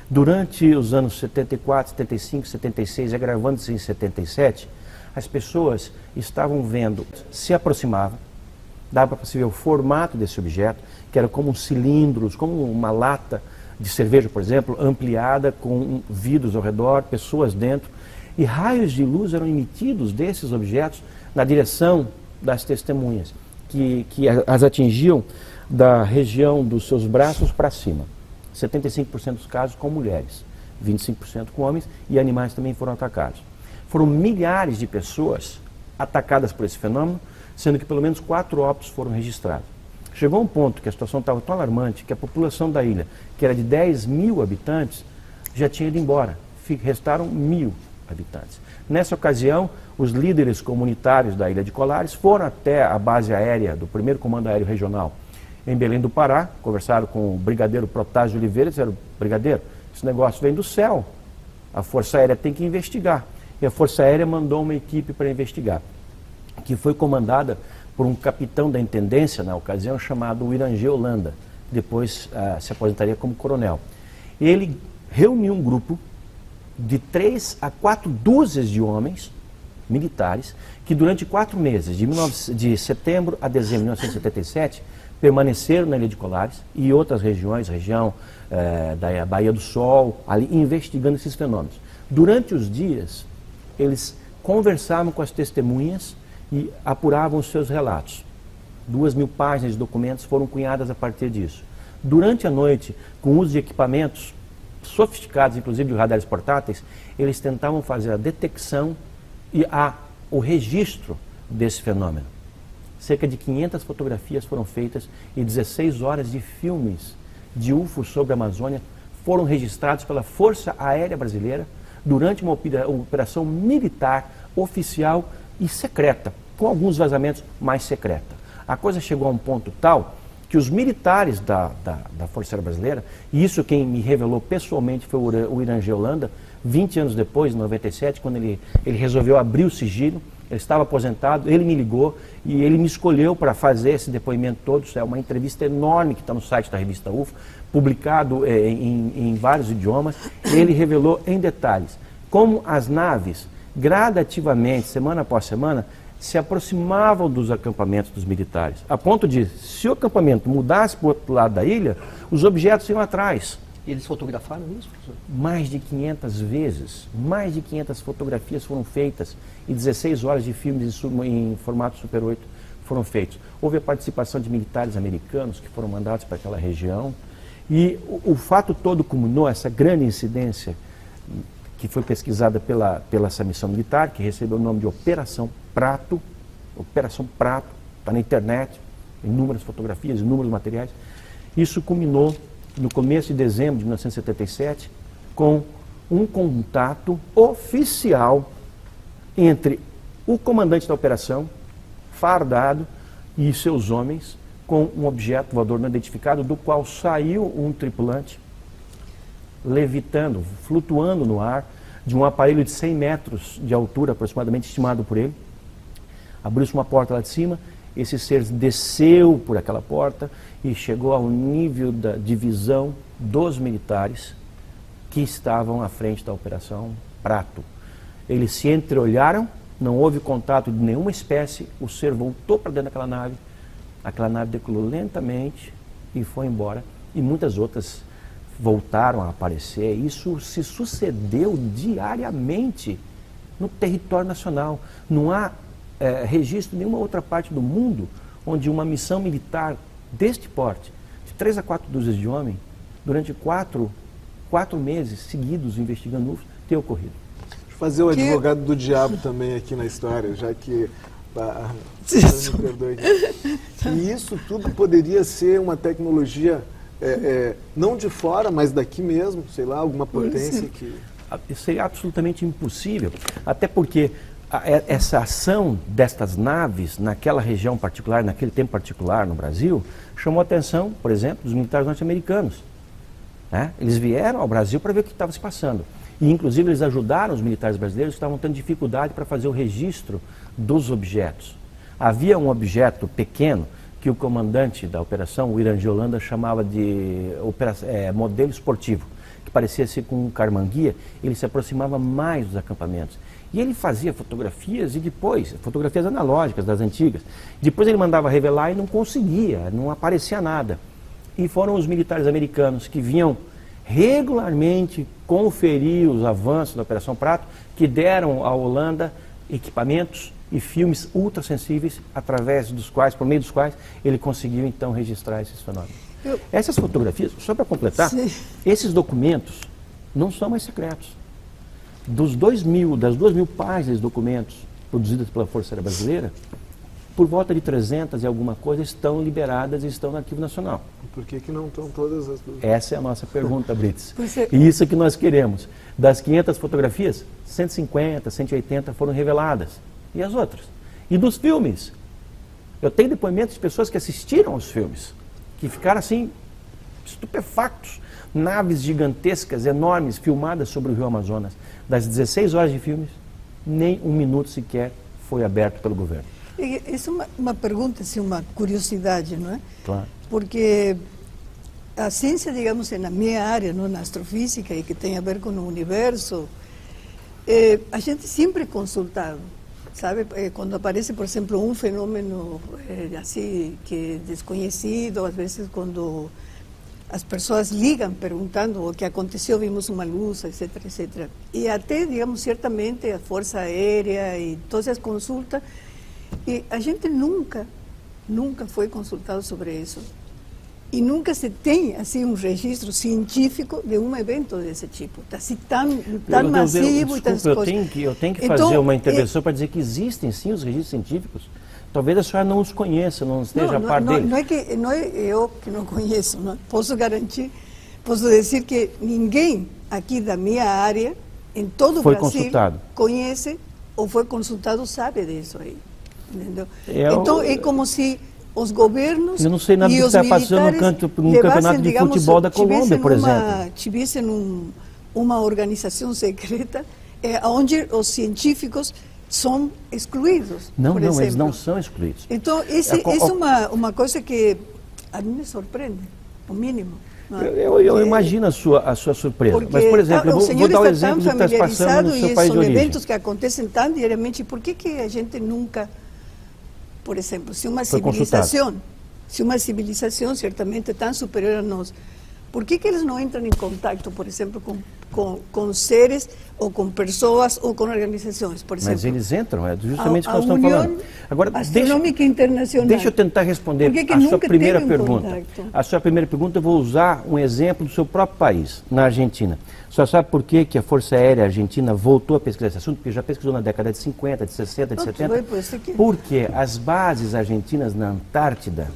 Durante os anos 74, 75, 76, agravando-se em 77, as pessoas estavam vendo, se aproximavam, dava para se ver o formato desse objeto, que era como cilindros, como uma lata de cerveja, por exemplo, ampliada com vidros ao redor, pessoas dentro, e raios de luz eram emitidos desses objetos na direção das testemunhas, que as atingiam da região dos seus braços para cima. 75% dos casos com mulheres, 25% com homens, e animais também foram atacados. Foram milhares de pessoas atacadas por esse fenômeno, sendo que pelo menos 4 óbitos foram registrados. Chegou um ponto que a situação estava tão alarmante que a população da ilha, que era de 10 mil habitantes, já tinha ido embora. Restaram 1.000 habitantes. Nessa ocasião, os líderes comunitários da Ilha de Colares foram até a base aérea do 1º Comando Aéreo Regional em Belém do Pará, conversaram com o brigadeiro Protásio de Oliveira e disseram: brigadeiro, esse negócio vem do céu, a Força Aérea tem que investigar. E a Força Aérea mandou uma equipe para investigar, que foi comandada por um capitão da intendência na ocasião chamado Irangê Holanda, depois se aposentaria como coronel. Ele reuniu um grupo de 3 a 4 dúzias de homens militares que durante 4 meses, de setembro a dezembro de 1977, permaneceram na Ilha de Colares e outras regiões, região da Baía do Sol, ali investigando esses fenômenos. Durante os dias, eles conversavam com as testemunhas e apuravam os seus relatos. 2.000 páginas de documentos foram cunhadas a partir disso. Durante a noite, com o uso de equipamentos sofisticados, inclusive de radares portáteis, eles tentavam fazer a detecção e o registro desse fenômeno. Cerca de 500 fotografias foram feitas e 16 horas de filmes de UFOs sobre a Amazônia foram registrados pela Força Aérea Brasileira durante uma operação militar, oficial e secreta, com alguns vazamentos mais secreta. A coisa chegou a um ponto tal que os militares da Força Aérea Brasileira, e isso quem me revelou pessoalmente foi o Irangê Holanda, 20 anos depois, em 97, quando ele resolveu abrir o sigilo, ele estava aposentado, ele me ligou e ele me escolheu para fazer esse depoimento todo. É uma entrevista enorme que está no site da revista UFO, publicado em vários idiomas. Ele revelou em detalhes como as naves, gradativamente, semana após semana, se aproximavam dos acampamentos dos militares, a ponto de, se o acampamento mudasse para o outro lado da ilha, os objetos iam atrás. E eles fotografaram isso, professor? Mais de 500 vezes, mais de 500 fotografias foram feitas e 16 horas de filmes em formato Super 8 foram feitos. Houve a participação de militares americanos que foram mandados para aquela região e o fato todo culminou, essa grande incidência que foi pesquisada pela essa missão militar, que recebeu o nome de Operação Prato, está na internet, inúmeras fotografias, inúmeros materiais. Isso culminou no começo de dezembro de 1977, com um contato oficial entre o comandante da operação, fardado, e seus homens, com um objeto voador não identificado, do qual saiu um tripulante, levitando, flutuando no ar, de um aparelho de 100 metros de altura, aproximadamente, estimado por ele. Abriu-se uma porta lá de cima, esse ser desceu por aquela porta e chegou ao nível da divisão dos militares que estavam à frente da Operação Prato. Eles se entreolharam, não houve contato de nenhuma espécie, o ser voltou para dentro daquela nave decolou lentamente e foi embora, e muitas outras voltaram a aparecer. Isso se sucedeu diariamente no território nacional. Não há registro em nenhuma outra parte do mundo onde uma missão militar deste porte, de 3 a 4 dúzias de homens, durante 4 meses seguidos investigando UFOs, tem ocorrido. Deixa eu fazer o advogado do diabo também aqui na história, já que... me perdoe. E isso tudo poderia ser uma tecnologia, não de fora, mas daqui mesmo, sei lá, alguma potência que... Isso seria absolutamente impossível, até porque essa ação destas naves naquela região particular, naquele tempo particular no Brasil, chamou a atenção, por exemplo, dos militares norte-americanos. Né? Eles vieram ao Brasil para ver o que estava se passando. E, inclusive, eles ajudaram os militares brasileiros que estavam tendo dificuldade para fazer o registro dos objetos. Havia um objeto pequeno que o comandante da operação, o Irangi Holanda, chamava de modelo esportivo, que parecia ser com um carmanguia. Ele se aproximava mais dos acampamentos. E ele fazia fotografias e depois, fotografias analógicas das antigas. Depois ele mandava revelar e não conseguia, não aparecia nada. E foram os militares americanos que vinham regularmente conferir os avanços da Operação Prato, que deram à Holanda equipamentos e filmes ultrassensíveis, através dos quais, por meio dos quais, ele conseguiu então registrar esses fenômenos. Essas fotografias, só para completar, esses documentos não são mais secretos. Das 2.000 páginas de documentos produzidas pela Força Aérea Brasileira, por volta de 300 e alguma coisa estão liberadas e estão no Arquivo Nacional. Por que não estão todas as dúvidas? Essa é a nossa pergunta, Brits. E isso é que nós queremos. Das 500 fotografias, 150, 180 foram reveladas. E as outras? E dos filmes? Eu tenho depoimentos de pessoas que assistiram aos filmes, que ficaram assim, estupefactos. Naves gigantescas, enormes, filmadas sobre o Rio Amazonas. Das 16 horas de filmes, nem um minuto sequer foi aberto pelo governo. Isso é uma pergunta, assim, uma curiosidade, não é? Claro. Porque a ciência, digamos, na minha área, não, na astrofísica, e que tem a ver com o universo, a gente sempre é consultado, sabe? Quando aparece, por exemplo, um fenômeno assim, que é desconhecido, às vezes quando as pessoas ligam perguntando o que aconteceu, vimos uma luz, etc, etc. E até, digamos, certamente a Força Aérea e todas as consultas, e a gente nunca foi consultado sobre isso. E nunca se tem, assim, um registro científico de um evento desse tipo. Assim, tão massivo e tantas coisas. Eu tenho que fazer uma intervenção para dizer que existem, sim, os registros científicos. Talvez a senhora não os conheça, não esteja a par deles. Não é eu que não conheço. Não. Posso garantir, posso dizer que ninguém aqui da minha área, em todo o Brasil, conhece ou foi consultado, sabe disso aí. Entendeu? Então, é como se os governos eu não sei nada e do que os está passando no campeonato de futebol da Colômbia, por exemplo. Tivessem uma organização secreta onde os científicos são excluídos. Não, eles não são excluídos. Então, isso é uma coisa que a mim me surpreende, o mínimo. Eu imagino a sua surpresa. Porque, mas, por exemplo, eu vou dar o exemplo do que está passando no seu país de origem. São eventos que acontecem tão diariamente, por que a gente nunca, por exemplo, se uma civilização certamente tão superior a nós, por que eles não entram em contato, por exemplo, com seres ou com pessoas ou com organizações, por exemplo? Mas eles entram, é justamente o que nós estamos falando. Agora, Astronômica Internacional. Deixa eu tentar responder a sua primeira pergunta. A sua primeira pergunta, eu vou usar um exemplo do seu próprio país, na Argentina. Só sabe por que a Força Aérea Argentina voltou a pesquisar esse assunto? Porque já pesquisou na década de 50, de 60, de 70. Porque as bases argentinas na Antártida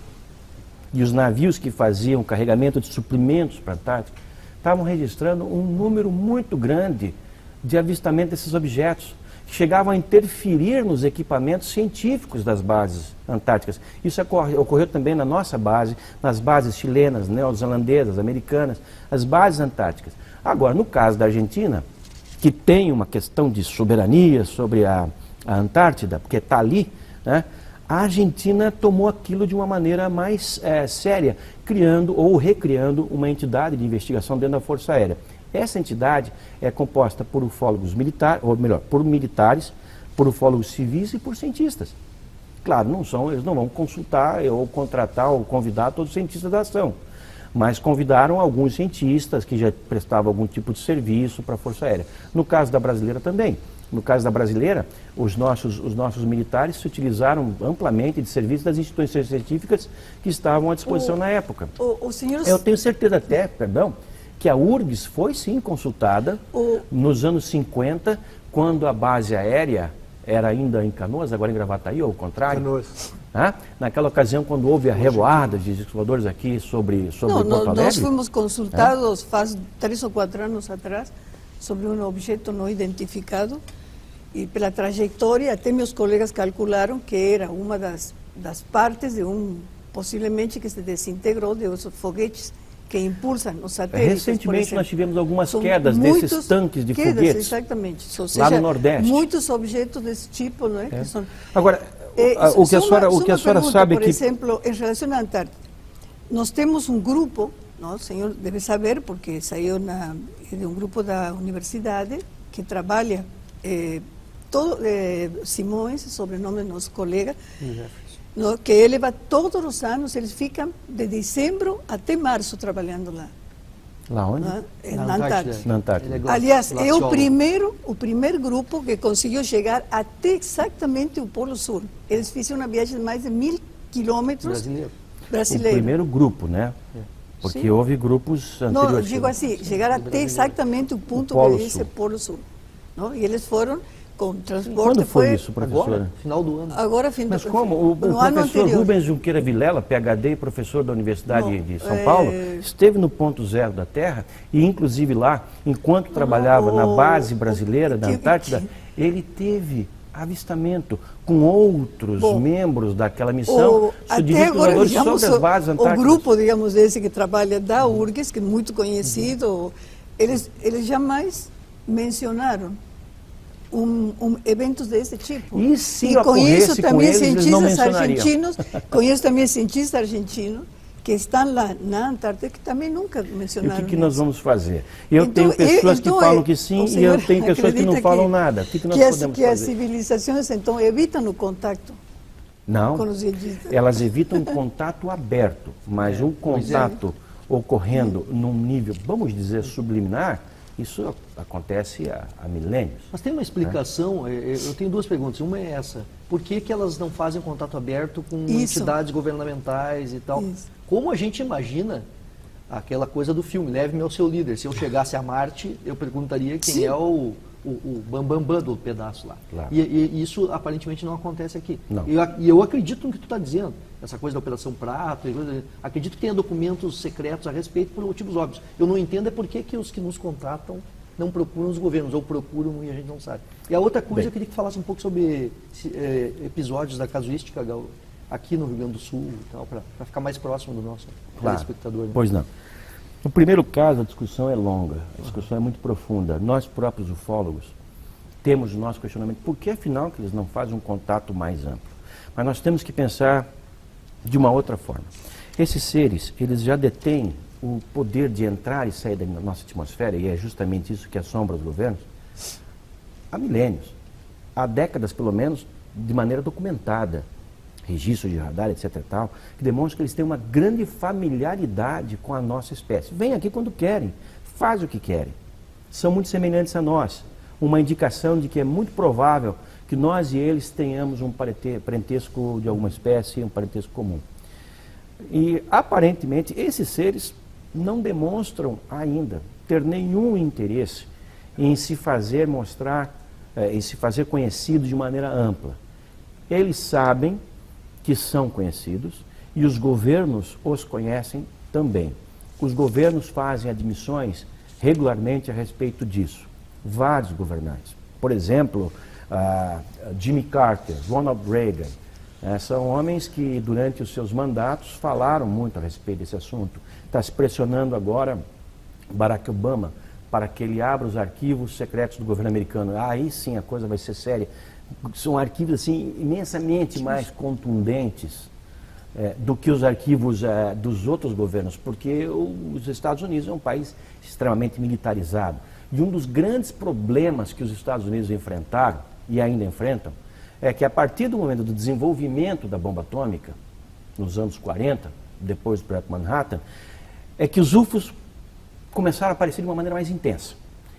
e os navios que faziam carregamento de suprimentos para a Antártida estavam registrando um número muito grande de avistamento desses objetos, que chegavam a interferir nos equipamentos científicos das bases antárticas. Isso ocorreu também na nossa base, nas bases chilenas, neozelandesas, americanas, as bases antárticas. Agora, no caso da Argentina, que tem uma questão de soberania sobre a Antártida, porque está ali, né? A Argentina tomou aquilo de uma maneira mais séria, criando ou recriando uma entidade de investigação dentro da Força Aérea. Essa entidade é composta por ufólogos militares, ou melhor, por militares, por ufólogos civis e por cientistas. Claro, eles não vão consultar ou contratar ou convidar todos os cientistas da ação, mas convidaram alguns cientistas que já prestavam algum tipo de serviço para a Força Aérea. No caso da brasileira também. No caso da brasileira, os nossos militares se utilizaram amplamente de serviços das instituições científicas que estavam à disposição na época. Eu tenho certeza até, que a URGS foi sim consultada nos anos 50, quando a base aérea era ainda em Canoas, agora em Gravataí, ou ao contrário. Canoas. Naquela ocasião, quando houve a revoada de voadores aqui sobre Porto Alegre. Nós fomos consultados faz 3 ou 4 anos atrás sobre um objeto não identificado e pela trajetória até meus colegas calcularam que era uma das partes de possivelmente que se desintegrou de os foguetes que impulsam os satélites. Recentemente nós tivemos algumas quedas desses tanques de foguetes. Exatamente. Ou seja, lá no Nordeste. Muitos objetos desse tipo, não é? Que são, agora, o que a senhora sabe por exemplo, em relação à Antártida, nós temos um grupo, não, o senhor deve saber, porque saiu de um grupo da universidade que trabalha, Simões, sobrenome do nosso colega, no, que ele vai todos os anos, eles ficam de dezembro até março trabalhando lá. Lá onde? Na Antártida. Na Antártida. Aliás, é o primeiro grupo que conseguiu chegar até exatamente o Polo Sul. Eles fizeram uma viagem de mais de 1000 quilômetros. Brasileiro. O primeiro grupo, né? Porque sim, houve grupos anteriores. Não, digo assim, chegar até exatamente o ponto que diz Polo Sul. Não? E eles foram com transporte. Quando foi isso, professora? Agora, final do ano. Agora, fim do ano. Mas como? O professor Rubens Junqueira Vilela, PhD e professor da Universidade de São Paulo, esteve no ponto zero da Terra e, inclusive lá, enquanto trabalhava na base brasileira da Antártida, ele teve avistamento com outros membros daquela missão, até agora, digamos, sobre as bases antárticas. O grupo, digamos, esse que trabalha da URGS, que é muito conhecido, eles jamais mencionaram eventos desse tipo. E se conheço também cientistas argentinos, conheço também cientistas argentinos que estão lá na Antártida que também nunca mencionaram. E o que nós vamos fazer? Eu tenho pessoas que falam que sim e eu tenho pessoas que não falam nada. O que nós podemos fazer? Que as civilizações, então, evitam o contato. Não, elas evitam um contato aberto, mas um contato ocorrendo num nível, vamos dizer, subliminar, isso acontece há milênios. Mas tem uma explicação, eu tenho duas perguntas. Uma é essa, por que elas não fazem contato aberto com entidades governamentais e tal? Isso. Como a gente imagina aquela coisa do filme, Leve-me ao seu líder. Se eu chegasse a Marte, eu perguntaria quem é o bambambam do pedaço lá. Claro. E isso aparentemente não acontece aqui. Não. E eu acredito no que tu está dizendo, essa coisa da Operação Prato, acredito que tenha documentos secretos a respeito por motivos óbvios. Eu não entendo por que os que nos contratam não procuram os governos, ou procuram e a gente não sabe. E a outra coisa, eu queria que falasse um pouco sobre episódios da casuística aqui no Rio Grande do Sul, para ficar mais próximo do nosso telespectador. Né? Pois não. No primeiro caso, a discussão é longa, a discussão é muito profunda. Nós próprios ufólogos temos o nosso questionamento, por que afinal que eles não fazem um contato mais amplo? Mas nós temos que pensar de uma outra forma. Esses seres, eles já detêm o poder de entrar e sair da nossa atmosfera, e é justamente isso que assombra os governos, há milênios, há décadas pelo menos, de maneira documentada. Registros de radar, etc. e tal, que demonstram que eles têm uma grande familiaridade com a nossa espécie. Vêm aqui quando querem, fazem o que querem. São muito semelhantes a nós. Uma indicação de que é muito provável que nós e eles tenhamos um parentesco de alguma espécie, um parentesco comum. E, aparentemente, esses seres não demonstram ainda ter nenhum interesse em se fazer mostrar, em se fazer conhecido de maneira ampla. Eles sabem que são conhecidos e os governos os conhecem também. Os governos fazem admissões regularmente a respeito disso. Vários governantes. Por exemplo, Jimmy Carter, Ronald Reagan, são homens que durante os seus mandatos falaram muito a respeito desse assunto. Está se pressionando agora Barack Obama para que ele abra os arquivos secretos do governo americano. Aí sim a coisa vai ser séria. São arquivos assim, imensamente mais contundentes do que os arquivos dos outros governos, porque os Estados Unidos é um país extremamente militarizado. E um dos grandes problemas que os Estados Unidos enfrentaram, e ainda enfrentam, é que a partir do momento do desenvolvimento da bomba atômica, nos anos 40, depois do Projeto Manhattan, é que os UFOs começaram a aparecer de uma maneira mais intensa.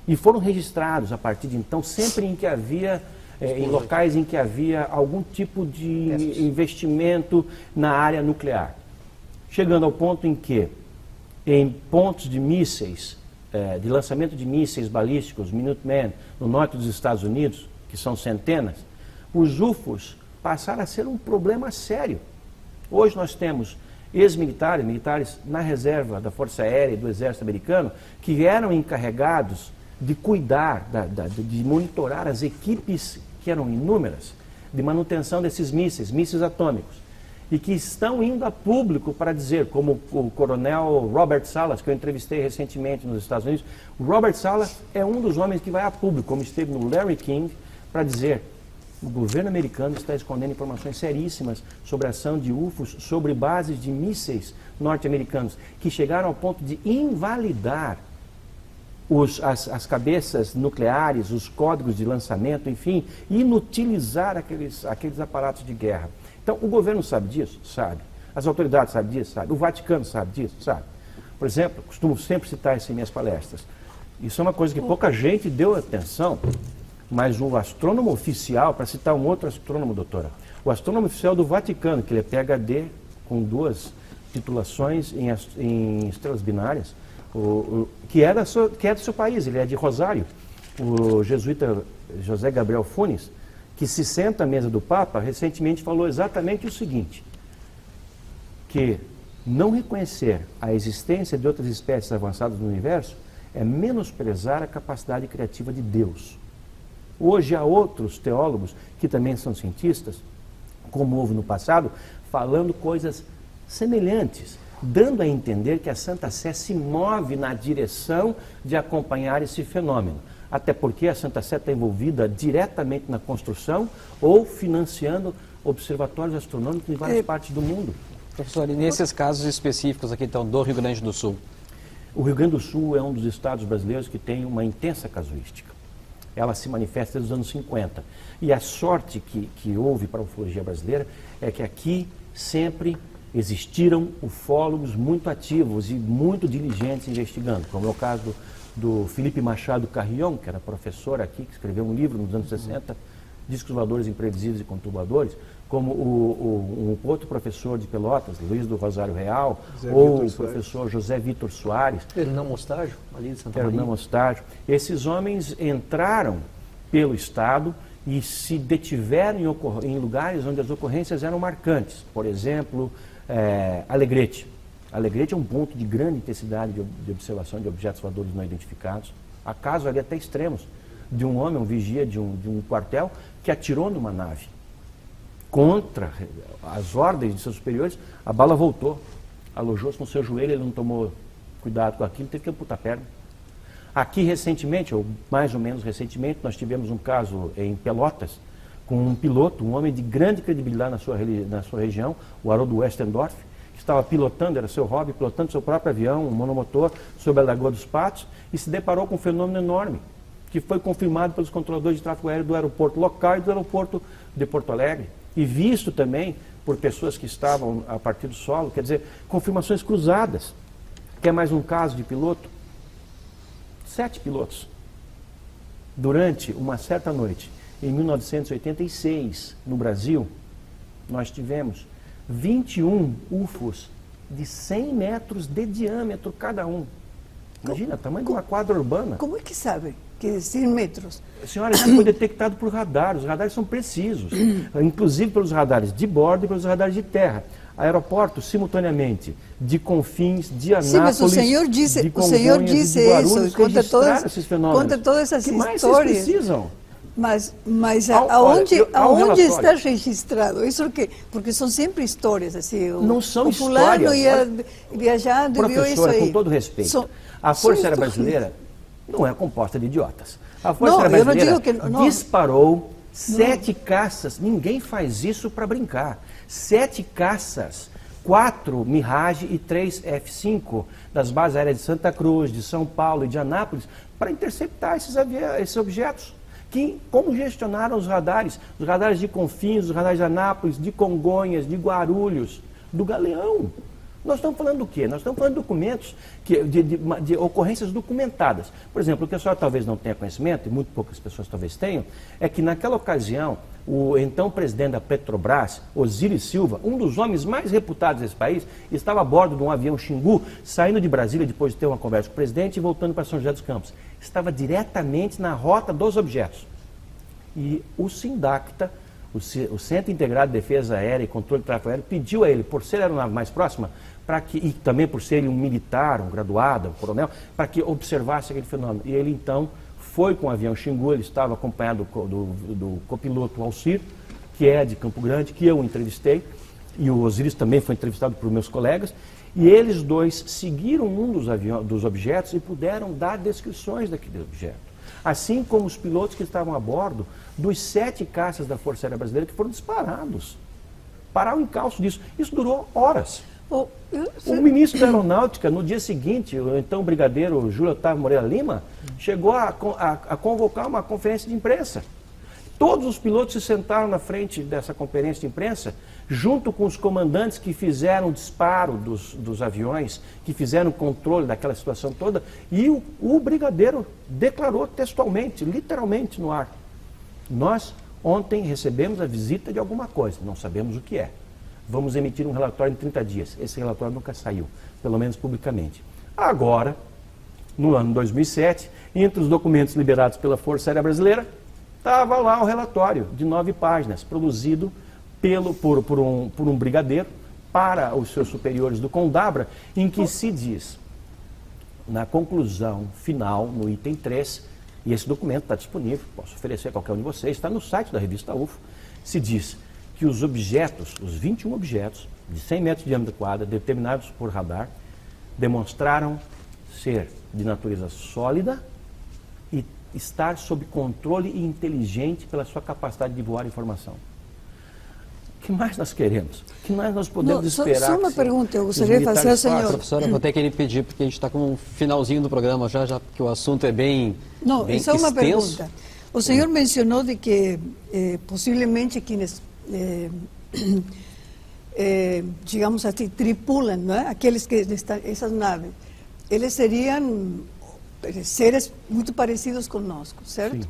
E foram registrados, a partir de então, sempre em que havia... em locais em que havia algum tipo de investimento na área nuclear. Chegando ao ponto em que, em pontos de mísseis, de lançamento de mísseis balísticos, Minuteman, no norte dos Estados Unidos, que são centenas, os UFOs passaram a ser um problema sério. Hoje nós temos ex-militares, militares na reserva da Força Aérea e do Exército Americano, que eram encarregados de cuidar, de monitorar as equipes que eram inúmeras, de manutenção desses mísseis atômicos. e que estão indo a público para dizer, como o coronel Robert Salas, que eu entrevistei recentemente nos Estados Unidos. O Robert Salas é um dos homens que vai a público, como esteve no Larry King, para dizer: o governo americano está escondendo informações seríssimas sobre a ação de UFOs sobre bases de mísseis norte-americanos, que chegaram ao ponto de invalidar as cabeças nucleares, os códigos de lançamento, enfim, inutilizar aqueles aparatos de guerra. Então, o governo sabe disso? Sabe. As autoridades sabem disso? Sabe. O Vaticano sabe disso? Sabe. Por exemplo, costumo sempre citar isso em minhas palestras. Isso é uma coisa que pouca gente deu atenção, mas o astrônomo oficial, para citar um outro astrônomo, doutora, o astrônomo oficial do Vaticano, que ele é PhD com 2 titulações em estrelas binárias, que é do seu país, ele é de Rosário, o jesuíta José Gabriel Funes, que se senta à mesa do Papa, recentemente falou exatamente o seguinte: que não reconhecer a existência de outras espécies avançadas no universo é menosprezar a capacidade criativa de Deus. Hoje há outros teólogos, que também são cientistas, como houve no passado, falando coisas semelhantes, dando a entender que a Santa Sé se move na direção de acompanhar esse fenômeno. Até porque a Santa Sé está envolvida diretamente na construção ou financiando observatórios astronômicos em várias partes do mundo. Professor, e nesses casos específicos aqui, então, do Rio Grande do Sul? O Rio Grande do Sul é um dos estados brasileiros que tem uma intensa casuística. Ela se manifesta desde os anos 50. E a sorte que houve para a ufologia brasileira é que aqui sempre existiram ufólogos muito ativos e muito diligentes investigando, como é o caso do Felipe Machado Carrion, que era professor aqui, que escreveu um livro nos anos 60, Discos Voadores Imprevisíveis e Conturbadores, como um outro professor de Pelotas, Luiz do Rosário Real, ou o professor José Vitor Soares. Hernan Mostágio, ali de Santa Maria. Hernan Mostágio. Esses homens entraram pelo Estado e se detiveram em lugares onde as ocorrências eram marcantes. Por exemplo, Alegrete. Alegrete é um ponto de grande intensidade de observação de objetos voadores não identificados. Há casos ali até extremos de um homem, um vigia de um quartel, que atirou numa nave. Contra as ordens de seus superiores, a bala voltou, alojou-se no seu joelho, ele não tomou cuidado com aquilo, teve que amputar a perna. Aqui recentemente, ou mais ou menos recentemente, nós tivemos um caso em Pelotas, com um piloto, um homem de grande credibilidade na sua região, o Haroldo Westendorf, que estava pilotando, era seu hobby, pilotando seu próprio avião, um monomotor, sobre a Lagoa dos Patos, e se deparou com um fenômeno enorme, que foi confirmado pelos controladores de tráfego aéreo do aeroporto local e do aeroporto de Porto Alegre, e visto também por pessoas que estavam a partir do solo, quer dizer, confirmações cruzadas. Quer mais um caso de piloto? 7 pilotos. Durante uma certa noite, em 1986, no Brasil, nós tivemos 21 UFOs de 100 metros de diâmetro cada um. Imagina, o tamanho de uma quadra urbana. Como é que sabe que 100 metros? Senhora, isso foi detectado por radar. Os radares são precisos, inclusive pelos radares de bordo e pelos radares de terra. Aeroportos, simultaneamente, de Confins, de Anápolis, sim, mas o senhor disse isso, conta todas essas que mais histórias. Vocês precisam? Mas aonde está registrado? Isso porque são sempre histórias assim. Não são histórias. O fulano ia viajando e viu isso aí. Com todo respeito, a Força Aérea Brasileira não é composta de idiotas. A Força Aérea Brasileira disparou 7 caças. Ninguém faz isso para brincar. 7 caças, 4 Mirage e 3 F-5 das bases aéreas de Santa Cruz, de São Paulo e de Anápolis para interceptar esses objetos. Como gestionaram os radares de Confins, os radares de Anápolis, de Congonhas, de Guarulhos, do Galeão. Nós estamos falando do quê? Nós estamos falando de documentos, de ocorrências documentadas. Por exemplo, o que a senhora talvez não tenha conhecimento, e muito poucas pessoas talvez tenham, é que naquela ocasião, o então presidente da Petrobras, Osiris Silva, um dos homens mais reputados desse país, estava a bordo de um avião Xingu, saindo de Brasília depois de ter uma conversa com o presidente e voltando para São José dos Campos. Estava diretamente na rota dos objetos. E o SINDACTA, o Centro Integrado de Defesa Aérea e Controle de Tráfego Aéreo, pediu a ele, por ser a aeronave mais próxima, e também por ser um militar, um graduado, um coronel, para que observasse aquele fenômeno. E ele então foi com o avião Xingu, ele estava acompanhado do copiloto Alcir, que é de Campo Grande, que eu entrevistei, e o Osiris também foi entrevistado por meus colegas, e eles dois seguiram um dos objetos e puderam dar descrições daquele objeto. Assim como os pilotos que estavam a bordo dos 7 caças da Força Aérea Brasileira que foram disparados. Parar o encalço disso. Isso durou horas. O ministro da Aeronáutica, no dia seguinte, o então brigadeiro Júlio Otávio Moreira Lima, chegou a convocar uma conferência de imprensa. Todos os pilotos se sentaram na frente dessa conferência de imprensa, junto com os comandantes que fizeram o disparo dos aviões, que fizeram o controle daquela situação toda, e o brigadeiro declarou textualmente, literalmente no ar: nós ontem recebemos a visita de alguma coisa, não sabemos o que é. Vamos emitir um relatório em 30 dias. Esse relatório nunca saiu, pelo menos publicamente. Agora, no ano 2007, entre os documentos liberados pela Força Aérea Brasileira, estava lá o relatório de 9 páginas, produzido por um brigadeiro para os seus superiores do Condabra, em que se diz, na conclusão final, no item 3, e esse documento está disponível, posso oferecer a qualquer um de vocês, está no site da revista UFO, se diz que os objetos, os 21 objetos, de 100 metros de diâmetro quadrado, determinados por radar, demonstraram ser de natureza sólida e estar sob controle e inteligente pela sua capacidade de voar informação. O que mais nós queremos? O que mais nós podemos esperar? Só uma pergunta, eu gostaria de fazer ao senhor. Professora, vou ter que lhe pedir, porque a gente está com um finalzinho do programa já que o assunto é bem só uma pergunta. O senhor mencionou de que possivelmente quienes, digamos assim, tripulam, não é? Aqueles que estão, essas naves, eles seriam seres muito parecidos conosco, certo? Sim.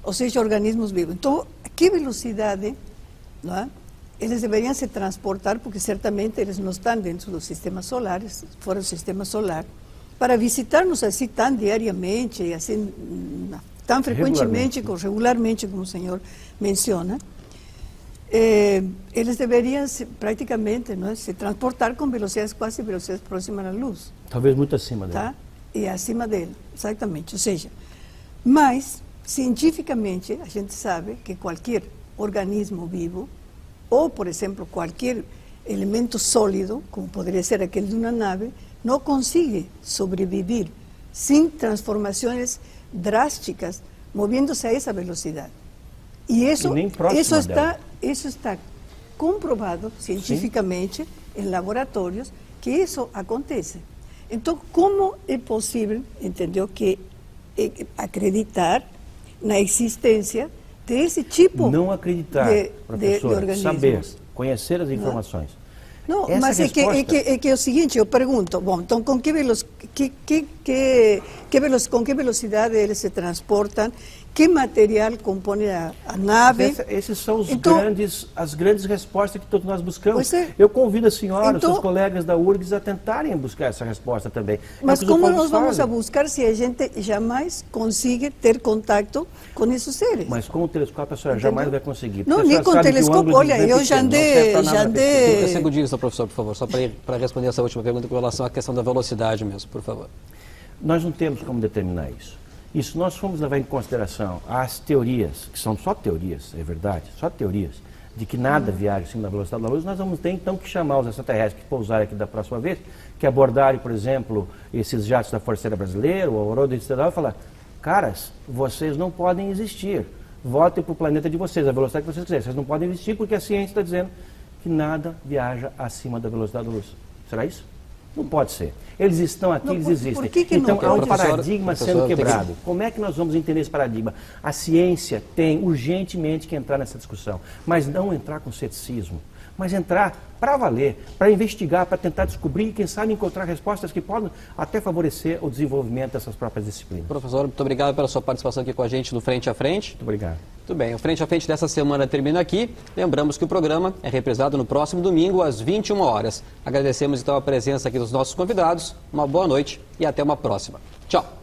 Ou seja, organismos vivos. Então, a que velocidade, não é? Eles deveriam se transportar, porque certamente eles não estão dentro do sistema solar, fora do sistema solar, para visitar-nos assim tão diariamente, assim, tão frequentemente, regularmente, como o senhor menciona. Eles deveriam praticamente, não é, se transportar com velocidades quase velocidades próximas à luz. Talvez muito acima dele. Tá? E acima dele, exatamente. Ou seja, mas, cientificamente, a gente sabe que qualquer organismo vivo, ou, por exemplo, qualquer elemento sólido, como poderia ser aquele de uma nave, não consegue sobreviver sem transformações drásticas, moviendo-se a essa velocidade. E isso está comprovado cientificamente em laboratórios que isso acontece. Então, como é possível, entendeu, que acreditar na existência desse tipo não acreditar, de organismos? Saber, conhecer as informações. Não, mas é que é o seguinte, eu pergunto, bom, então com que velocidade eles se transportam? Que material compõe a nave? Esses são as grandes respostas que todos nós buscamos. Eu convido a senhora, os seus colegas da URGS a tentarem buscar essa resposta também. Mas como nós vamos a buscar se a gente jamais consegue ter contato com esses seres? Mas com o telescópio a senhora jamais vai conseguir. Não, nem com o telescópio. Olha, eu já andei... 30 segundinhos, professor, por favor, só para responder essa última pergunta com relação à questão da velocidade mesmo, por favor. Nós não temos como determinar isso. E se nós formos levar em consideração as teorias, que são só teorias, é verdade, só teorias, de que nada viaja acima da velocidade da luz, nós vamos ter então que chamar os extraterrestres que pousarem aqui da próxima vez, que abordarem, por exemplo, esses jatos da Força Aérea Brasileira, o Aurora Estelar, e falar: caras, vocês não podem existir, voltem para o planeta de vocês, a velocidade que vocês quiserem, vocês não podem existir porque a ciência está dizendo que nada viaja acima da velocidade da luz. Será isso? Não pode ser. Eles estão aqui, eles existem. Então há um paradigma sendo quebrado. Como é que nós vamos entender esse paradigma? A ciência tem urgentemente que entrar nessa discussão, mas não entrar com ceticismo, mas entrar para valer, para investigar, para tentar descobrir e, quem sabe, encontrar respostas que podem até favorecer o desenvolvimento dessas próprias disciplinas. Professor, muito obrigado pela sua participação aqui com a gente no Frente a Frente. Muito obrigado. Muito bem, o Frente a Frente dessa semana termina aqui. Lembramos que o programa é reprisado no próximo domingo, às 21 horas. Agradecemos então a presença aqui dos nossos convidados. Uma boa noite e até uma próxima. Tchau.